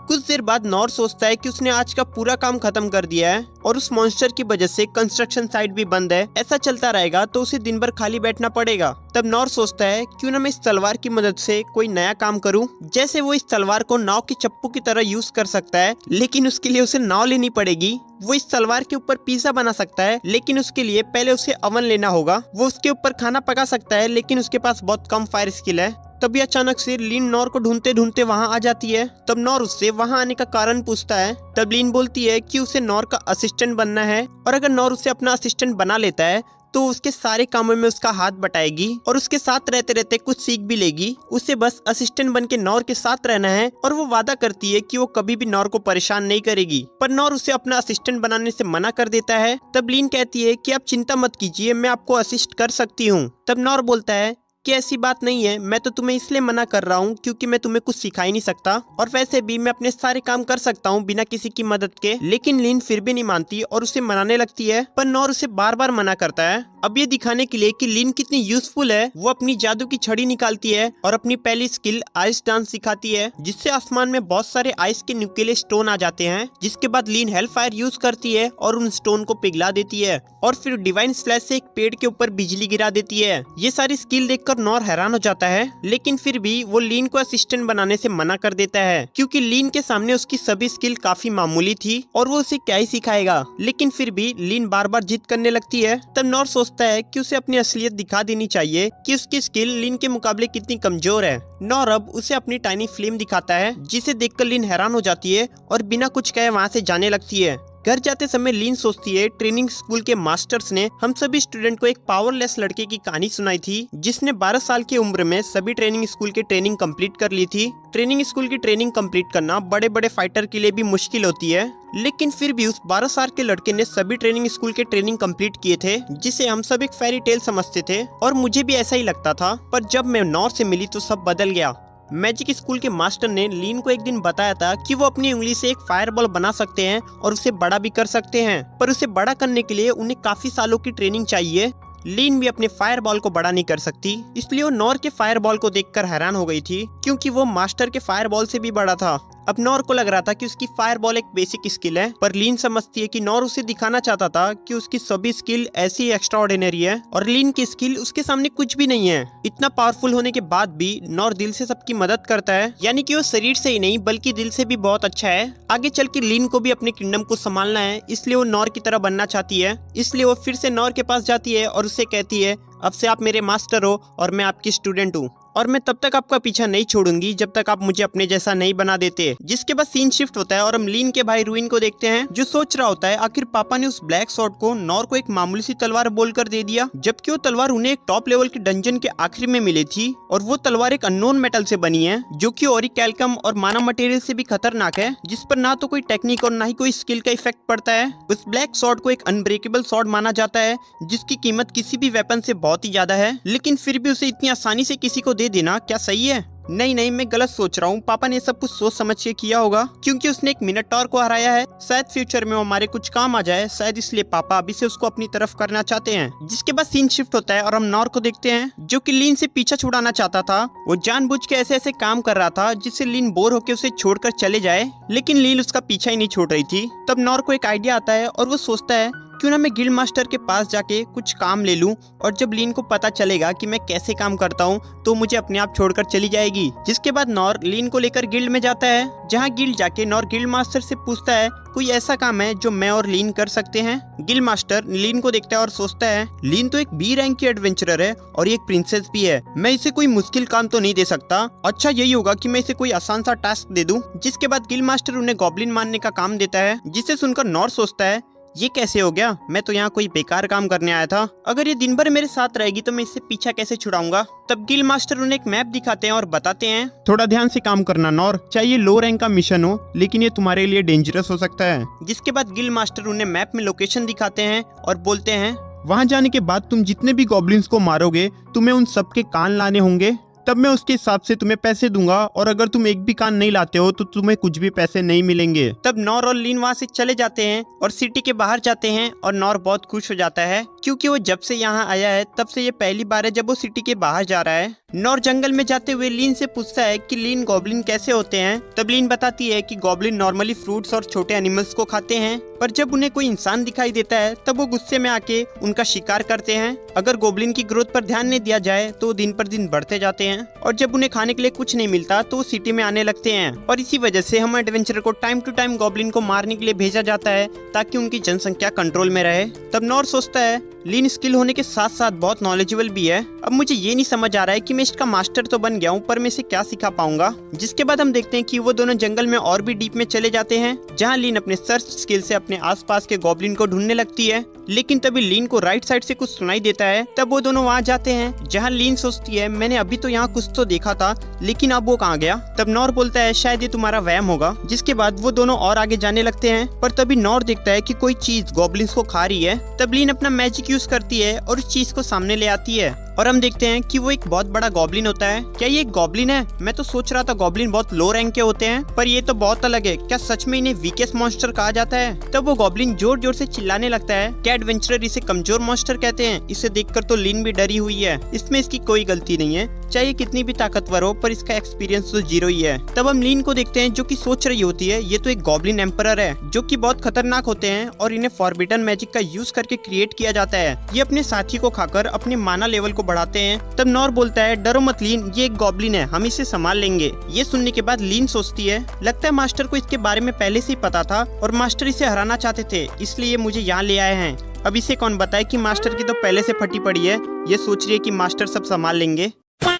कुछ देर बाद नॉर सोचता है कि उसने आज का पूरा काम खत्म कर दिया है और उस मॉन्स्टर की वजह से कंस्ट्रक्शन साइट भी बंद है। ऐसा चलता रहेगा तो उसे दिन भर खाली बैठना पड़ेगा। तब नॉर सोचता है क्यों ना मैं इस तलवार की मदद से कोई नया काम करूं। जैसे वो इस तलवार को नाव के चप्पू की तरह यूज कर सकता है, लेकिन उसके लिए उसे नाव लेनी पड़ेगी। वो इस तलवार के ऊपर पिज्जा बना सकता है, लेकिन उसके लिए पहले उसे ओवन लेना होगा। वो उसके ऊपर खाना पका सकता है, लेकिन उसके पास बहुत कम फायर स्किल है। तभी अचानक से लीन नॉर को ढूंढते ढूंढते वहां आ जाती है। तब नॉर उससे वहां आने का कारण पूछता है। तब लीन बोलती है कि उसे नॉर का असिस्टेंट बनना है और अगर नॉर उसे अपना असिस्टेंट बना लेता है तो उसके सारे कामों में उसका हाथ बटाएगी और उसके साथ रहते रहते कुछ सीख भी लेगी। उसे बस असिस्टेंट बन के नॉर के साथ रहना है और वो वादा करती है कि वो कभी भी नॉर को परेशान नहीं करेगी। पर नॉर उसे अपना असिस्टेंट बनाने से मना कर देता है। तब लीन कहती है कि आप चिंता मत कीजिए, मैं आपको असिस्ट कर सकती हूँ। तब नॉर बोलता है कि ऐसी बात नहीं है, मैं तो तुम्हें इसलिए मना कर रहा हूँ क्योंकि मैं तुम्हें कुछ सिखा ही नहीं सकता और वैसे भी मैं अपने सारे काम कर सकता हूँ बिना किसी की मदद के। लेकिन लीन फिर भी नहीं मानती और उसे मनाने लगती है, पर नॉर उसे बार बार मना करता है। अब ये दिखाने के लिए कि लीन कितनी यूजफुल है, वो अपनी जादू की छड़ी निकालती है और अपनी पहली स्किल आइस डांस सिखाती है, जिससे आसमान में बहुत सारे आइस के न्यूक्लियर स्टोन आ जाते हैं। जिसके बाद लीन हेल फायर यूज करती है और उन स्टोन को पिघला देती है और फिर डिवाइन स्लैश से एक पेड़ के ऊपर बिजली गिरा देती है। ये सारी स्किल देखकर नॉर हैरान हो जाता है, लेकिन फिर भी वो लीन को असिस्टेंट बनाने से मना कर देता है, क्योंकि लीन के सामने उसकी सभी स्किल काफी मामूली थी और वो उसे क्या ही सिखाएगा। लेकिन फिर भी लीन बार बार जिद करने लगती है। तब नॉर सोचता है कि उसे अपनी असलियत दिखा देनी चाहिए कि उसकी स्किल लीन के मुकाबले कितनी कमजोर है। नॉर अब उसे अपनी टाइनी फ्लेम दिखाता है, जिसे देखकर लीन हैरान हो जाती है और बिना कुछ कहे वहाँ से जाने लगती है। घर जाते समय लीन सोचती है ट्रेनिंग स्कूल के मास्टर्स ने हम सभी स्टूडेंट को एक पावरलेस लड़के की कहानी सुनाई थी, जिसने 12 साल की उम्र में सभी ट्रेनिंग स्कूल की ट्रेनिंग कंप्लीट कर ली थी। ट्रेनिंग स्कूल की ट्रेनिंग कंप्लीट करना बड़े बड़े फाइटर के लिए भी मुश्किल होती है, लेकिन फिर भी उस 12 साल के लड़के ने सभी ट्रेनिंग स्कूल के ट्रेनिंग कंप्लीट किए थे, जिसे हम सब एक फेरी टेल समझते थे और मुझे भी ऐसा ही लगता था। पर जब मैं नॉर से मिली तो सब बदल गया। मैजिक स्कूल के मास्टर ने लीन को एक दिन बताया था कि वो अपनी उंगली से एक फायरबॉल बना सकते हैं और उसे बड़ा भी कर सकते हैं, पर उसे बड़ा करने के लिए उन्हें काफी सालों की ट्रेनिंग चाहिए। लीन भी अपने फायरबॉल को बड़ा नहीं कर सकती, इसलिए वो नॉर के फायरबॉल को देखकर हैरान हो गई थी, क्योंकि वो मास्टर के फायरबॉल से भी बड़ा था। अब नॉर को लग रहा था कि उसकी फायरबॉल एक बेसिक स्किल है, पर लीन समझती है कि नॉर उसे दिखाना चाहता था कि उसकी सभी स्किल ऐसी एक्स्ट्रा ऑर्डिनरी है और लीन की स्किल उसके सामने कुछ भी नहीं है। इतना पावरफुल होने के बाद भी नॉर दिल से सबकी मदद करता है, यानी कि वो शरीर से ही नहीं बल्कि दिल से भी बहुत अच्छा है। आगे चल के लीन को भी अपने किंगडम को संभालना है, इसलिए वो नॉर की तरह बनना चाहती है। इसलिए वो फिर से नॉर के पास जाती है और उससे कहती है, अब से आप मेरे मास्टर हो और मैं आपकी स्टूडेंट हूँ और मैं तब तक आपका पीछा नहीं छोड़ूंगी जब तक आप मुझे अपने जैसा नहीं बना देते। जिसके बाद सीन शिफ्ट होता है और हम लीन के भाई रुइन को देखते हैं, जो सोच रहा होता है आखिर पापा ने उस ब्लैक सॉर्ड को नॉर को एक मामूली सी तलवार बोलकर दे दिया, जबकि वो तलवार उन्हें एक टॉप लेवल के डंजन के आखिरी में मिली थी और वो तलवार एक अननोन मेटल से बनी है जो कि ऑरिकैल्कम और माना मटेरियल से भी खतरनाक है, जिस पर ना तो कोई टेक्निक और ना ही कोई स्किल का इफेक्ट पड़ता है। उस ब्लैक सॉर्ड को एक अनब्रेकेबल सॉर्ड माना जाता है जिसकी कीमत किसी भी वेपन से बहुत ही ज्यादा है, लेकिन फिर भी उसे इतनी आसानी से किसी को दे देना क्या सही है? नहीं, मैं गलत सोच रहा हूँ। पापा ने सब कुछ सोच समझ के किया होगा, क्योंकि उसने एक मिनोटॉर को हराया है। शायद फ्यूचर में वो हमारे कुछ काम आ जाए, शायद इसलिए पापा अभी से उसको अपनी तरफ करना चाहते हैं। जिसके बाद सीन शिफ्ट होता है और हम नॉर को देखते हैं, जो कि लीन से पीछा छुड़ाना चाहता था। वो जानबूझ के ऐसे ऐसे काम कर रहा था जिससे लीन बोर होकर उसे छोड़कर चले जाए, लेकिन लीन उसका पीछा ही नहीं छोड़ रही थी। तब नॉर को एक आइडिया आता है और वो सोचता है क्यों ना मैं गिल्ड मास्टर के पास जाके कुछ काम ले लूं, और जब लीन को पता चलेगा कि मैं कैसे काम करता हूं तो मुझे अपने आप छोड़कर चली जाएगी। जिसके बाद नॉर लीन को लेकर गिल्ड में जाता है, जहां गिल्ड जाके नॉर गिल्ड मास्टर से पूछता है कोई ऐसा काम है जो मैं और लीन कर सकते हैं। गिल्ड मास्टर लीन को देखता है और सोचता है लीन तो एक बी रैंक की एडवेंचरर है और ये एक प्रिंसेस भी है, मैं इसे कोई मुश्किल काम तो नहीं दे सकता। अच्छा यही होगा कि मैं इसे कोई आसान सा टास्क दे दूं। जिसके बाद गिल्ड मास्टर उन्हें गॉब्लिन मारने का काम देता है, जिसे सुनकर नॉर सोचता है ये कैसे हो गया, मैं तो यहाँ कोई बेकार काम करने आया था। अगर ये दिन भर मेरे साथ रहेगी तो मैं इससे पीछा कैसे छुड़ाऊंगा। तब गिल्ड मास्टर उन्हें एक मैप दिखाते हैं और बताते हैं थोड़ा ध्यान से काम करना नॉर, चाहे ये लो रैंक का मिशन हो लेकिन ये तुम्हारे लिए डेंजरस हो सकता है। जिसके बाद गिल्ड मास्टर उन्हें मैप में लोकेशन दिखाते हैं और बोलते हैं वहाँ जाने के बाद तुम जितने भी गॉब्लिन्स को मारोगे तुम्हें उन सबके कान लाने होंगे, तब मैं उसके हिसाब से तुम्हें पैसे दूंगा, और अगर तुम एक भी कान नहीं लाते हो तो तुम्हें कुछ भी पैसे नहीं मिलेंगे। तब नॉर और लीन वहाँ से चले जाते हैं और सिटी के बाहर जाते हैं और नॉर बहुत खुश हो जाता है, क्योंकि वो जब से यहाँ आया है तब से ये पहली बार है जब वो सिटी के बाहर जा रहा है। नॉर जंगल में जाते हुए लीन से पूछता है कि लीन गॉब्लिन कैसे होते हैं। तब लीन बताती है कि गॉब्लिन नॉर्मली फ्रूट्स और छोटे एनिमल्स को खाते हैं, पर जब उन्हें कोई इंसान दिखाई देता है तब वो गुस्से में आके उनका शिकार करते हैं। अगर गॉब्लिन की ग्रोथ पर ध्यान नहीं दिया जाए तो दिन पर दिन बढ़ते जाते हैं, और जब उन्हें खाने के लिए कुछ नहीं मिलता तो वो सिटी में आने लगते हैं। और इसी वजह से हम एडवेंचरर को टाइम टू टाइम गॉब्लिन को मारने के लिए भेजा जाता है ताकि उनकी जनसंख्या कंट्रोल में रहे। तब नॉर सोचता है लीन स्किल होने के साथ साथ बहुत नॉलेजेबल भी है। अब मुझे ये नहीं समझ आ रहा है कि मैं इसका मास्टर तो बन गया हूँ, पर मैं इसे क्या सिखा पाऊंगा। जिसके बाद हम देखते हैं कि वो दोनों जंगल में और भी डीप में चले जाते हैं, जहाँ लीन अपने सर्च स्किल से अपने आसपास के गॉब्लिन को ढूंढने लगती है। लेकिन तभी लीन को राइट साइड से कुछ सुनाई देता है। तब वो दोनों वहाँ जाते हैं, जहाँ लीन सोचती है मैंने अभी तो यहाँ कुछ तो देखा था, लेकिन अब वो कहाँ गया। तब नॉर बोलता है शायद ये तुम्हारा वहम होगा। जिसके बाद वो दोनों और आगे जाने लगते हैं, पर तभी नॉर देखता है कि कोई चीज गॉब्लिन्स को खा रही है। तब लीन अपना मैजिक यूज करती है और उस चीज को सामने ले आती है, और हम देखते हैं कि वो एक बहुत बड़ा गॉब्लिन होता है। क्या ये एक गॉब्लिन है? मैं तो सोच रहा था गॉब्लिन बहुत लो रैंक के होते हैं, पर ये तो बहुत अलग है। क्या सच में इन्हें वीकेस्ट मॉन्स्टर कहा जाता है? तब वो गॉब्लिन जोर जोर से चिल्लाने लगता है। क्या एडवेंचरर इसे कमजोर मॉन्स्टर कहते हैं? इसे देखकर तो लीन भी डरी हुई है। इसमें इसकी कोई गलती नहीं है, चाहे कितनी भी ताकतवर हो, पर इसका एक्सपीरियंस तो जीरो ही है। तब हम लीन को देखते हैं जो कि सोच रही होती है ये तो एक गॉब्लिन एम्परर है, जो कि बहुत खतरनाक होते हैं और इन्हें फॉरबिडन मैजिक का यूज करके क्रिएट किया जाता है। ये अपने साथी को खाकर अपने माना लेवल को बढ़ाते हैं। तब नॉर बोलता है डरो मत लीन, ये एक गॉब्लिन है, हम इसे संभाल लेंगे। ये सुनने के बाद लीन सोचती है लगता है मास्टर को इसके बारे में पहले से ही पता था और मास्टर इसे हराना चाहते थे, इसलिए मुझे यहाँ ले आए हैं। अब इसे कौन बताए कि मास्टर की तो पहले से फटी पड़ी है, ये सोच रही है कि मास्टर सब संभाल लेंगे।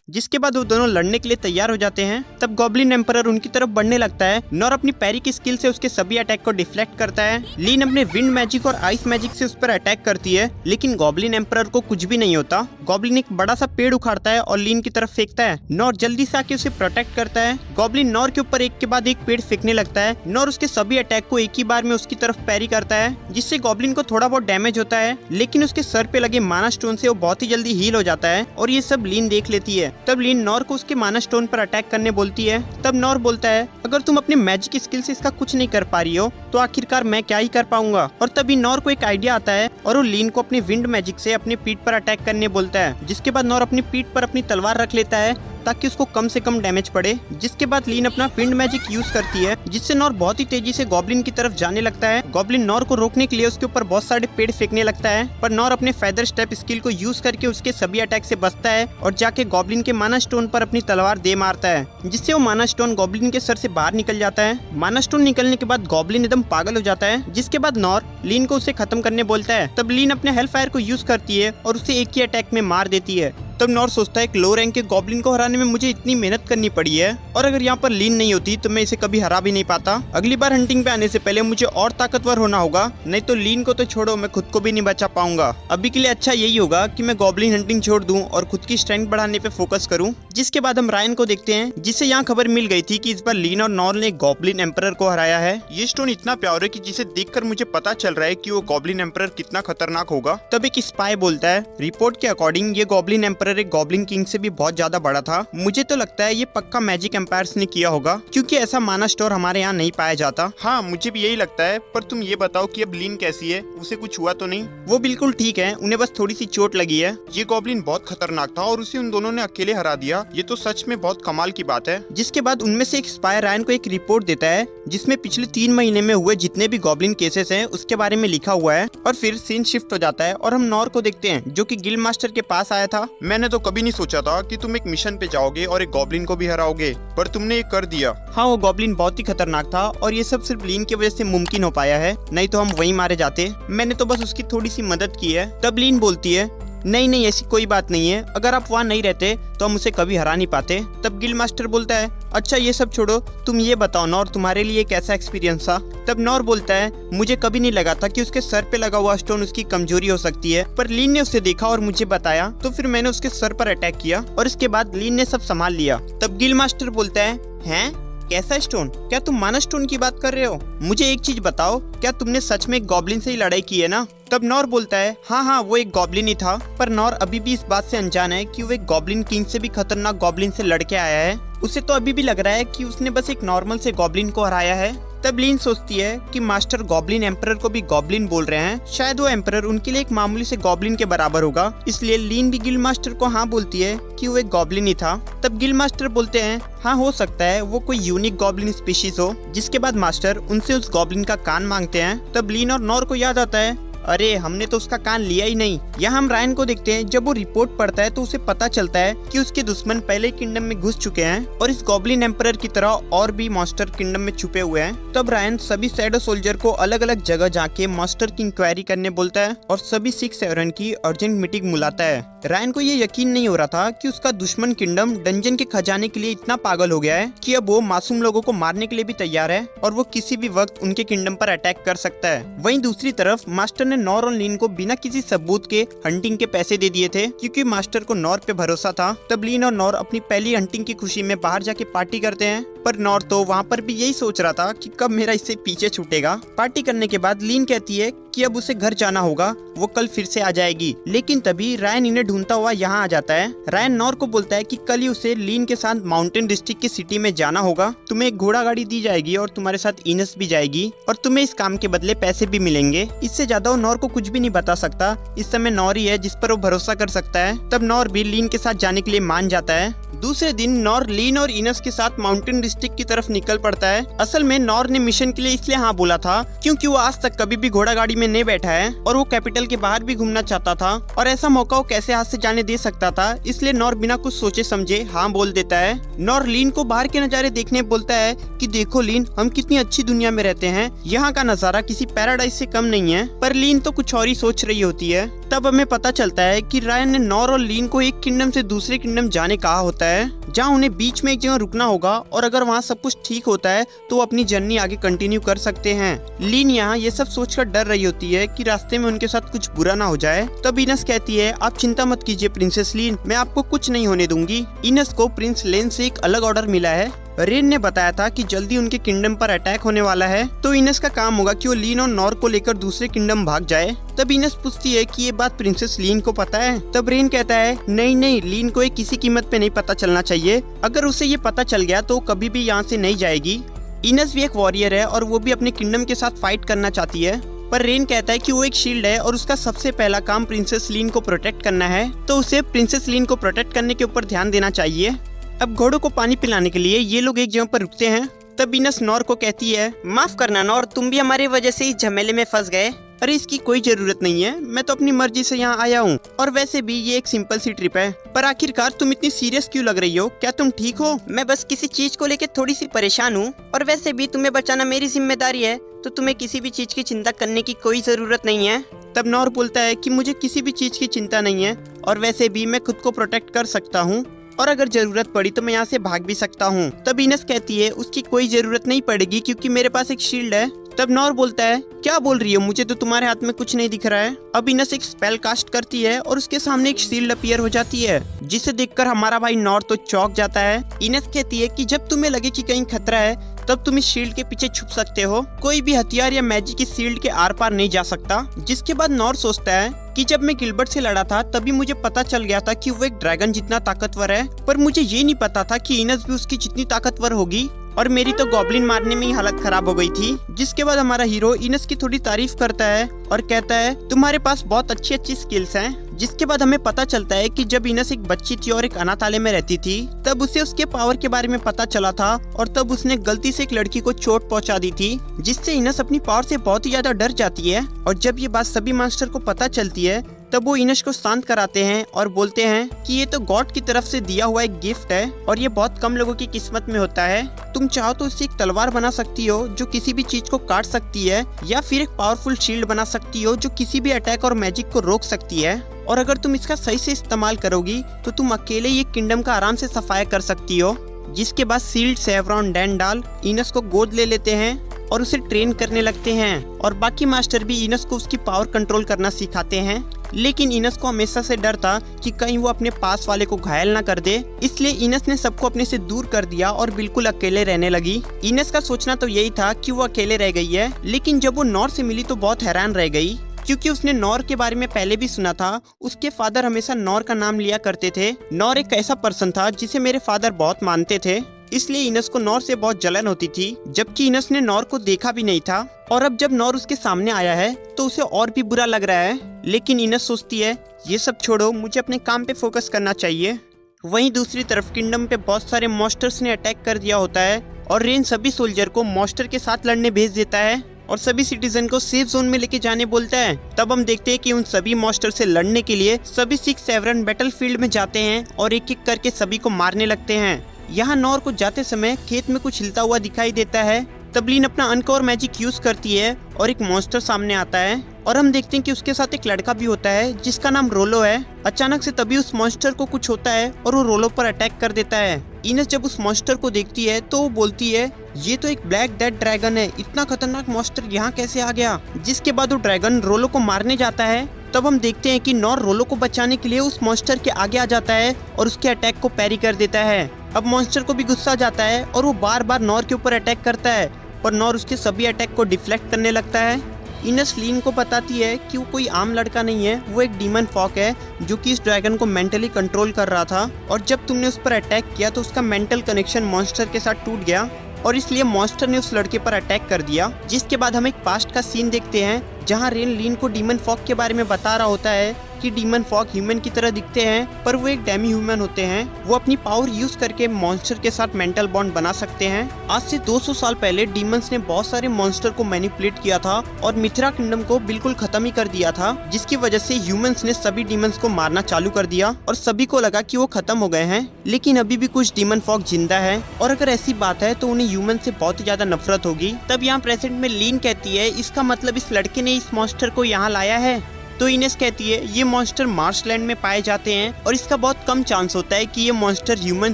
जिसके बाद वो दोनों लड़ने के लिए तैयार हो जाते हैं। तब गॉब्लिन एम्परर उनकी तरफ बढ़ने लगता है। नॉर अपनी पैरी की स्किल से उसके सभी अटैक को डिफ्लेक्ट करता है। लीन अपने विंड मैजिक और आइस मैजिक से उस पर अटैक करती है, लेकिन गॉब्लिन एम्परर को कुछ भी नहीं होता। गॉब्लिन एक बड़ा सा पेड़ उखाड़ता है और लीन की तरफ फेंकता है। नॉर जल्दी से आके उसे प्रोटेक्ट करता है। गॉब्लिन नॉर के ऊपर एक के बाद एक पेड़ फेंकने लगता है। नॉर उसके सभी अटैक को एक ही बार में उसकी तरफ पैरी करता है, जिससे गॉब्लिन को थोड़ा बहुत डैमेज होता है, लेकिन उसके सर पे लगे माना स्टोन से वो बहुत ही जल्दी हील हो जाता है। और ये सब लीन देख लेती है। तब लीन नॉर को उसके माना स्टोन पर अटैक करने बोलती है। तब नॉर बोलता है अगर तुम अपने मैजिक स्किल से इसका कुछ नहीं कर पा रही हो तो आखिरकार मैं क्या ही कर पाऊंगा। और तभी नॉर को एक आइडिया आता है और वो लीन को अपने विंड मैजिक से अपनी पीठ पर अटैक करने बोलता है। जिसके बाद नॉर अपनी पीठ पर अपनी तलवार रख लेता है ताकि उसको कम से कम डैमेज पड़े। जिसके बाद लीन अपना विंड मैजिक यूज करती है, जिससे नॉर बहुत ही तेजी से गॉब्लिन की तरफ जाने लगता है। गॉब्लिन नॉर को रोकने के लिए उसके ऊपर बहुत सारे पेड़ फेंकने लगता है, पर नॉर अपने फेदर स्टेप स्किल को यूज करके उसके सभी अटैक से बचता है और जाके गॉब्लिन के माना स्टोन पर अपनी तलवार दे मारता है, जिससे वो माना स्टोन गॉब्लिन के सर से बाहर निकल जाता है। माना स्टोन निकलने के बाद गॉब्लिन एकदम पागल हो जाता है, जिसके बाद नॉर लीन को उसे खत्म करने बोलता है। तब लीन अपने हेल फायर को यूज करती है और उसे एक ही अटैक में मार देती है। तब नॉर सोचता है कि लो रैंक के गॉब्लिन को हराने में मुझे इतनी मेहनत करनी पड़ी है, और अगर यहाँ पर लीन नहीं होती तो मैं इसे कभी हरा भी नहीं पाता। अगली बार हंटिंग पे आने से पहले मुझे और ताकतवर होना होगा, नहीं तो लीन को तो छोड़ो, मैं खुद को भी नहीं बचा पाऊंगा। अभी के लिए अच्छा यही होगा कि मैं गॉब्लिन हंटिंग छोड़ दूं और खुद की स्ट्रेंथ बढ़ाने पे फोकस करूं। जिसके बाद हम रायन को देखते हैं, जिससे यहाँ खबर मिल गई थी कि इस बार लीन और नॉर ने गॉब्लिन एम्परर को हराया है। ये स्टोन इतना प्यारा है कि जिसे देखकर मुझे पता चल रहा है कि वो गॉब्लिन एम्परर कितना खतरनाक होगा। तब एक स्पाई बोलता है, रिपोर्ट के अकॉर्डिंग ये गॉब्लिन एम्परर एक गॉब्लिन किंग से भी बहुत ज्यादा बड़ा था। मुझे तो लगता है ये पक्का मैजिक एम्पायर्स ने किया होगा, क्योंकि ऐसा माना स्टोर हमारे यहाँ नहीं पाया जाता। हाँ, मुझे भी यही लगता है। पर तुम ये बताओ कि अब लीन कैसी है, उसे कुछ हुआ तो नहीं? वो बिल्कुल ठीक है, उन्हें बस थोड़ी सी चोट लगी है। ये गॉब्लिन बहुत खतरनाक था और उसे उन दोनों ने अकेले हरा दिया। ये तो सच में बहुत कमाल की बात है। जिसके बाद उनमें से एक स्पाई रायन को एक रिपोर्ट देता है, जिसमें पिछले 3 महीने में हुए जितने भी गॉब्लिन केसेस हैं उसके बारे में लिखा हुआ है। और फिर सीन शिफ्ट हो जाता है और हम नॉर को देखते हैं, जो कि गिल्ड मास्टर के पास आया था। मैंने तो कभी नहीं सोचा था कि तुम एक मिशन पे जाओगे और एक गॉब्लिन को भी हराओगे, पर तुमने ये कर दिया। हाँ, वो गॉब्लिन बहुत ही खतरनाक था और ये सब सिर्फ लीन की वजह से मुमकिन हो पाया है, नहीं तो हम वहीं मारे जाते। मैंने तो बस उसकी थोड़ी सी मदद की है। तब लीन बोलती है, नहीं ऐसी कोई बात नहीं है, अगर आप वहाँ नहीं रहते तो हम उसे कभी हरा नहीं पाते। तब गिल्ड मास्टर बोलता है, अच्छा ये सब छोड़ो, तुम ये बताओ नॉर, तुम्हारे लिए कैसा एक्सपीरियंस था? तब नॉर बोलता है, मुझे कभी नहीं लगा था कि उसके सर पे लगा हुआ स्टोन उसकी कमजोरी हो सकती है, पर लीन ने उसे देखा और मुझे बताया, तो फिर मैंने उसके सर पर अटैक किया और इसके बाद लीन ने सब संभाल लिया। तब गिल्ड मास्टर बोलता है, हैं? कैसा स्टोन? क्या तुम माना स्टोन की बात कर रहे हो? मुझे एक चीज बताओ, क्या तुमने सच में एक गॉब्लिन से ही लड़ाई की है ना? तब नॉर बोलता है, हाँ वो एक गॉब्लिन ही था, पर नॉर अभी भी इस बात से अनजान है कि वो एक गॉब्लिन किंग से भी खतरनाक गॉब्लिन से लड़के आया है। उसे तो अभी भी लग रहा है कि उसने बस एक नॉर्मल से गॉब्लिन को हराया है। तब लीन सोचती है कि मास्टर गॉब्लिन एम्परर को भी गॉब्लिन बोल रहे हैं, शायद वो एम्परर उनके लिए एक मामूली से गॉब्लिन के बराबर होगा। इसलिए लीन भी गिल्ड मास्टर को हाँ बोलती है कि वो एक गॉब्लिन ही था। तब गिल्ड मास्टर बोलते हैं, हाँ हो सकता है वो कोई यूनिक गॉब्लिन स्पीशीज हो। जिसके बाद मास्टर उनसे उस गॉब्लिन का कान मांगते हैं। तब लीन और नॉर को याद आता है, अरे हमने तो उसका कान लिया ही नहीं। यहाँ हम रायन को देखते हैं, जब वो रिपोर्ट पढ़ता है तो उसे पता चलता है कि उसके दुश्मन पहले किंगडम में घुस चुके हैं और इस गॉब्लिन एम्परर की तरह और भी मास्टर किंगडम में छुपे हुए हैं। तब रायन सभी शैडो सोल्जर को अलग अलग जगह जाके मास्टर की इंक्वायरी करने बोलता है और सभी 6 सेवरन की अर्जेंट मीटिंग बुलाता है। रायन को ये यकीन नहीं हो रहा था कि उसका दुश्मन किंगडम डंजन के खजाने के लिए इतना पागल हो गया है कि अब वो मासूम लोगों को मारने के लिए भी तैयार है और वो किसी भी वक्त उनके किंगडम पर अटैक कर सकता है। वहीं दूसरी तरफ मास्टर ने नॉर और लीन को बिना किसी सबूत के हंटिंग के पैसे दे दिए थे, क्योंकि मास्टर को नॉर पे भरोसा था। तब लीन और नॉर अपनी पहली हंटिंग की खुशी में बाहर जाके पार्टी करते हैं, पर नॉर तो वहाँ पर भी यही सोच रहा था कि कब मेरा इससे पीछे छूटेगा। पार्टी करने के बाद लीन कहती है कि अब उसे घर जाना होगा, वो कल फिर से आ जाएगी। लेकिन तभी रायन इन्हें ढूंढता हुआ यहाँ आ जाता है। रायन नॉर को बोलता है कि कल ही उसे लीन के साथ माउंटेन डिस्ट्रिक्ट की सिटी में जाना होगा, तुम्हें एक घोड़ा गाड़ी दी जाएगी और तुम्हारे साथ इनस भी जाएगी और तुम्हें इस काम के बदले पैसे भी मिलेंगे। इससे ज्यादा वो नॉर को कुछ भी नहीं बता सकता। इस समय नॉर ही है जिस पर वो भरोसा कर सकता है। तब नॉर भी लीन के साथ जाने के लिए मान जाता है। दूसरे दिन नॉर लीन और इनस के साथ माउंटेन डिस्ट्रिक्ट की तरफ निकल पड़ता है। असल में नॉर ने मिशन के लिए इसलिए हाँ बोला था क्योंकि वो आज तक कभी भी घोड़ा गाड़ी में नहीं बैठा है और वो कैपिटल के बाहर भी घूमना चाहता था, और ऐसा मौका वो कैसे हाथ से जाने दे सकता था। इसलिए नॉर बिना कुछ सोचे समझे हाँ बोल देता है। नॉर लीन को बाहर के नजारे देखने बोलता है कि देखो लीन, हम कितनी अच्छी दुनिया में रहते हैं, यहाँ का नजारा किसी पैराडाइज से कम नहीं है। पर लीन तो कुछ और ही सोच रही होती है। तब हमें पता चलता है कि रायन ने नॉर और लीन को एक किंगडम से दूसरे किंगडम जाने कहा होता है, जहाँ उन्हें बीच में एक जगह रुकना होगा और अगर वहाँ सब कुछ ठीक होता है तो वो अपनी जर्नी आगे कंटिन्यू कर सकते हैं। लीन यहाँ ये सब सोचकर डर रही होती है कि रास्ते में उनके साथ कुछ बुरा ना हो जाए। तब इनस कहती है, आप चिंता मत कीजिए प्रिंसेस लीन, मैं आपको कुछ नहीं होने दूंगी। इनस को प्रिंस लेन से एक अलग ऑर्डर मिला है। रेन ने बताया था कि जल्दी उनके किंगडम पर अटैक होने वाला है, तो इनस का काम होगा कि वो लीन और नॉर को लेकर दूसरे किंगडम भाग जाए। तब इनस पूछती है कि ये बात प्रिंसेस लीन को पता है। तब रेन कहता है, नहीं लीन को ये किसी कीमत पे नहीं पता चलना चाहिए, अगर उसे ये पता चल गया तो कभी भी यहाँ से नहीं जाएगी। इनस भी एक वॉरियर है और वो भी अपने किंगडम के साथ फाइट करना चाहती है, पर रेन कहता है कि वो एक शील्ड है और उसका सबसे पहला काम प्रिंसेस लीन को प्रोटेक्ट करना है, तो उसे प्रिंसेस लीन को प्रोटेक्ट करने के ऊपर ध्यान देना चाहिए। अब घोड़ों को पानी पिलाने के लिए ये लोग एक जगह पर रुकते हैं। तब इनस नॉर को कहती है, माफ करना नॉर, तुम भी हमारी वजह से इस झमेले में फंस गए। अरे इसकी कोई जरूरत नहीं है, मैं तो अपनी मर्जी से यहाँ आया हूँ और वैसे भी ये एक सिंपल सी ट्रिप है। पर आखिरकार तुम इतनी सीरियस क्यों लग रही हो? क्या तुम ठीक हो? मैं बस किसी चीज को लेकर थोड़ी सी परेशान हूँ और वैसे भी तुम्हें बचाना मेरी जिम्मेदारी है, तो तुम्हें किसी भी चीज की चिंता करने की कोई जरूरत नहीं है। तब नॉर बोलता है कि मुझे किसी भी चीज की चिंता नहीं है और वैसे भी मैं खुद को प्रोटेक्ट कर सकता हूँ और अगर जरूरत पड़ी तो मैं यहाँ से भाग भी सकता हूँ। तब इनस कहती है, उसकी कोई जरूरत नहीं पड़ेगी क्योंकि मेरे पास एक शील्ड है। तब नॉर बोलता है, क्या बोल रही हो? मुझे तो तुम्हारे हाथ में कुछ नहीं दिख रहा है। अब इनस एक स्पेल कास्ट करती है और उसके सामने एक शील्ड अपीयर हो जाती है, जिसे देखकर हमारा भाई नॉर तो चौंक जाता है। इनस कहती है कि जब तुम्हें लगे कि कहीं खतरा है तब तुम इस शील्ड के पीछे छुप सकते हो, कोई भी हथियार या मैजिक इस शील्ड के आर पार नहीं जा सकता। जिसके बाद नॉर सोचता है कि जब मैं गिलबर्ट से लड़ा था तभी मुझे पता चल गया था कि वो एक ड्रैगन जितना ताकतवर है, पर मुझे ये नहीं पता था कि इनस भी उसकी जितनी ताकतवर होगी और मेरी तो गॉब्लिन मारने में ही हालत खराब हो गई थी। जिसके बाद हमारा हीरो इनस की थोड़ी तारीफ करता है और कहता है, तुम्हारे पास बहुत अच्छी स्किल्स हैं। जिसके बाद हमें पता चलता है कि जब इनस एक बच्ची थी और एक अनाथालय में रहती थी तब उसे उसके पावर के बारे में पता चला था और तब उसने गलती से एक लड़की को चोट पहुंचा दी थी, जिससे इनस अपनी पावर से बहुत ही ज्यादा डर जाती है। और जब ये बात सभी मास्टर को पता चलती है तब वो इनस को शांत कराते हैं और बोलते हैं कि ये तो गॉड की तरफ से दिया हुआ एक गिफ्ट है और ये बहुत कम लोगों की किस्मत में होता है। तुम चाहो तो इससे एक तलवार बना सकती हो जो किसी भी चीज को काट सकती है, या फिर एक पावरफुल शील्ड बना सकती हो जो किसी भी अटैक और मैजिक को रोक सकती है। और अगर तुम इसका सही से इस्तेमाल करोगी तो तुम अकेले ये किंगडम का आराम से सफाया कर सकती हो। जिसके बाद सील्ड, सेवरॉन, डैंडाल इनस को गोद ले लेते हैं और उसे ट्रेन करने लगते हैं और बाकी मास्टर भी इनस को उसकी पावर कंट्रोल करना सिखाते हैं। लेकिन इनस को हमेशा से डर था कि कहीं वो अपने पास वाले को घायल ना कर दे, इसलिए इनस ने सबको अपने से दूर कर दिया और बिल्कुल अकेले रहने लगी। इनस का सोचना तो यही था कि वो अकेले रह गई है, लेकिन जब वो नॉर से मिली तो बहुत हैरान रह गई क्योंकि उसने नॉर के बारे में पहले भी सुना था। उसके फादर हमेशा नॉर का नाम लिया करते थे। नॉर एक ऐसा पर्सन था जिसे मेरे फादर बहुत मानते थे, इसलिए इनस को नॉर से बहुत जलन होती थी, जबकि इनस ने नॉर को देखा भी नहीं था। और अब जब नॉर उसके सामने आया है तो उसे और भी बुरा लग रहा है, लेकिन इनस सोचती है, ये सब छोड़ो, मुझे अपने काम पे फोकस करना चाहिए। वहीं दूसरी तरफ किंगडम पे बहुत सारे मॉन्स्टर्स ने अटैक कर दिया होता है और रेन सभी सोल्जर को मॉन्स्टर के साथ लड़ने भेज देता है और सभी सिटीजन को सेफ जोन में लेके जाने बोलता है। तब हम देखते हैं कि उन सभी मॉन्स्टर से लड़ने के लिए सभी 6 सेवरन बैटलफील्ड में जाते हैं और एक एक करके सभी को मारने लगते हैं। यहाँ नॉर को जाते समय खेत में कुछ हिलता हुआ दिखाई देता है। तब लीन अपना अनकोर मैजिक यूज करती है और एक मॉन्स्टर सामने आता है और हम देखते हैं कि उसके साथ एक लड़का भी होता है जिसका नाम रोलो है। अचानक से तभी उस मॉन्स्टर को कुछ होता है और वो रोलो पर अटैक कर देता है। इनस जब उस मॉन्स्टर को देखती है तो वो बोलती है, ये तो एक ब्लैक डेथ ड्रैगन है, इतना खतरनाक मॉन्स्टर यहाँ कैसे आ गया? जिसके बाद वो ड्रैगन रोलो को मारने जाता है। तब हम देखते हैं कि नॉर रोलो को बचाने के लिए उस मॉन्स्टर के आगे आ जाता है और उसके अटैक को पैरी कर देता है। अब मॉन्स्टर को भी गुस्सा जाता है और वो बार बार नॉर के ऊपर अटैक करता है और नॉर उसके सभी अटैक को डिफ्लेक्ट करने लगता है। इनस लीन को बताती है कि वो कोई आम लड़का नहीं है, वो एक डीमन फॉक है जो कि इस ड्रैगन को मेंटली कंट्रोल कर रहा था और जब तुमने उस पर अटैक किया तो उसका मेंटल कनेक्शन मॉन्स्टर के साथ टूट गया और इसलिए मॉन्स्टर ने उस लड़के पर अटैक कर दिया। जिसके बाद हम एक पास्ट का सीन देखते हैं जहां रेन लीन को डीमन फॉक के बारे में बता रहा होता है कि डीमन फॉक ह्यूमन की तरह दिखते हैं पर वो एक डेमी ह्यूमन होते हैं। वो अपनी पावर यूज करके मॉन्स्टर के साथ मेंटल बॉन्ड बना सकते हैं। आज से 200 साल पहले डीमंस ने बहुत सारे मॉन्स्टर को मैनिपुलेट किया था और मिथिरा किंगडम को बिल्कुल खत्म ही कर दिया था, जिसकी वजह से ह्यूमंस ने सभी डीमंस को मारना चालू कर दिया और सभी को लगा कि वो खत्म हो गए हैं। लेकिन अभी भी कुछ डीमन फॉक जिंदा है और अगर ऐसी बात है तो उन्हें ह्यूमन से बहुत ही ज्यादा नफरत होगी। तब यहाँ प्रेजेंट में लीन कहती है, इसका मतलब इस लड़के ने इस मॉन्स्टर को यहाँ लाया है। तो इनेस कहती है, ये मॉन्स्टर मार्शलैंड में पाए जाते हैं और इसका बहुत कम चांस होता है कि ये मॉन्स्टर ह्यूमन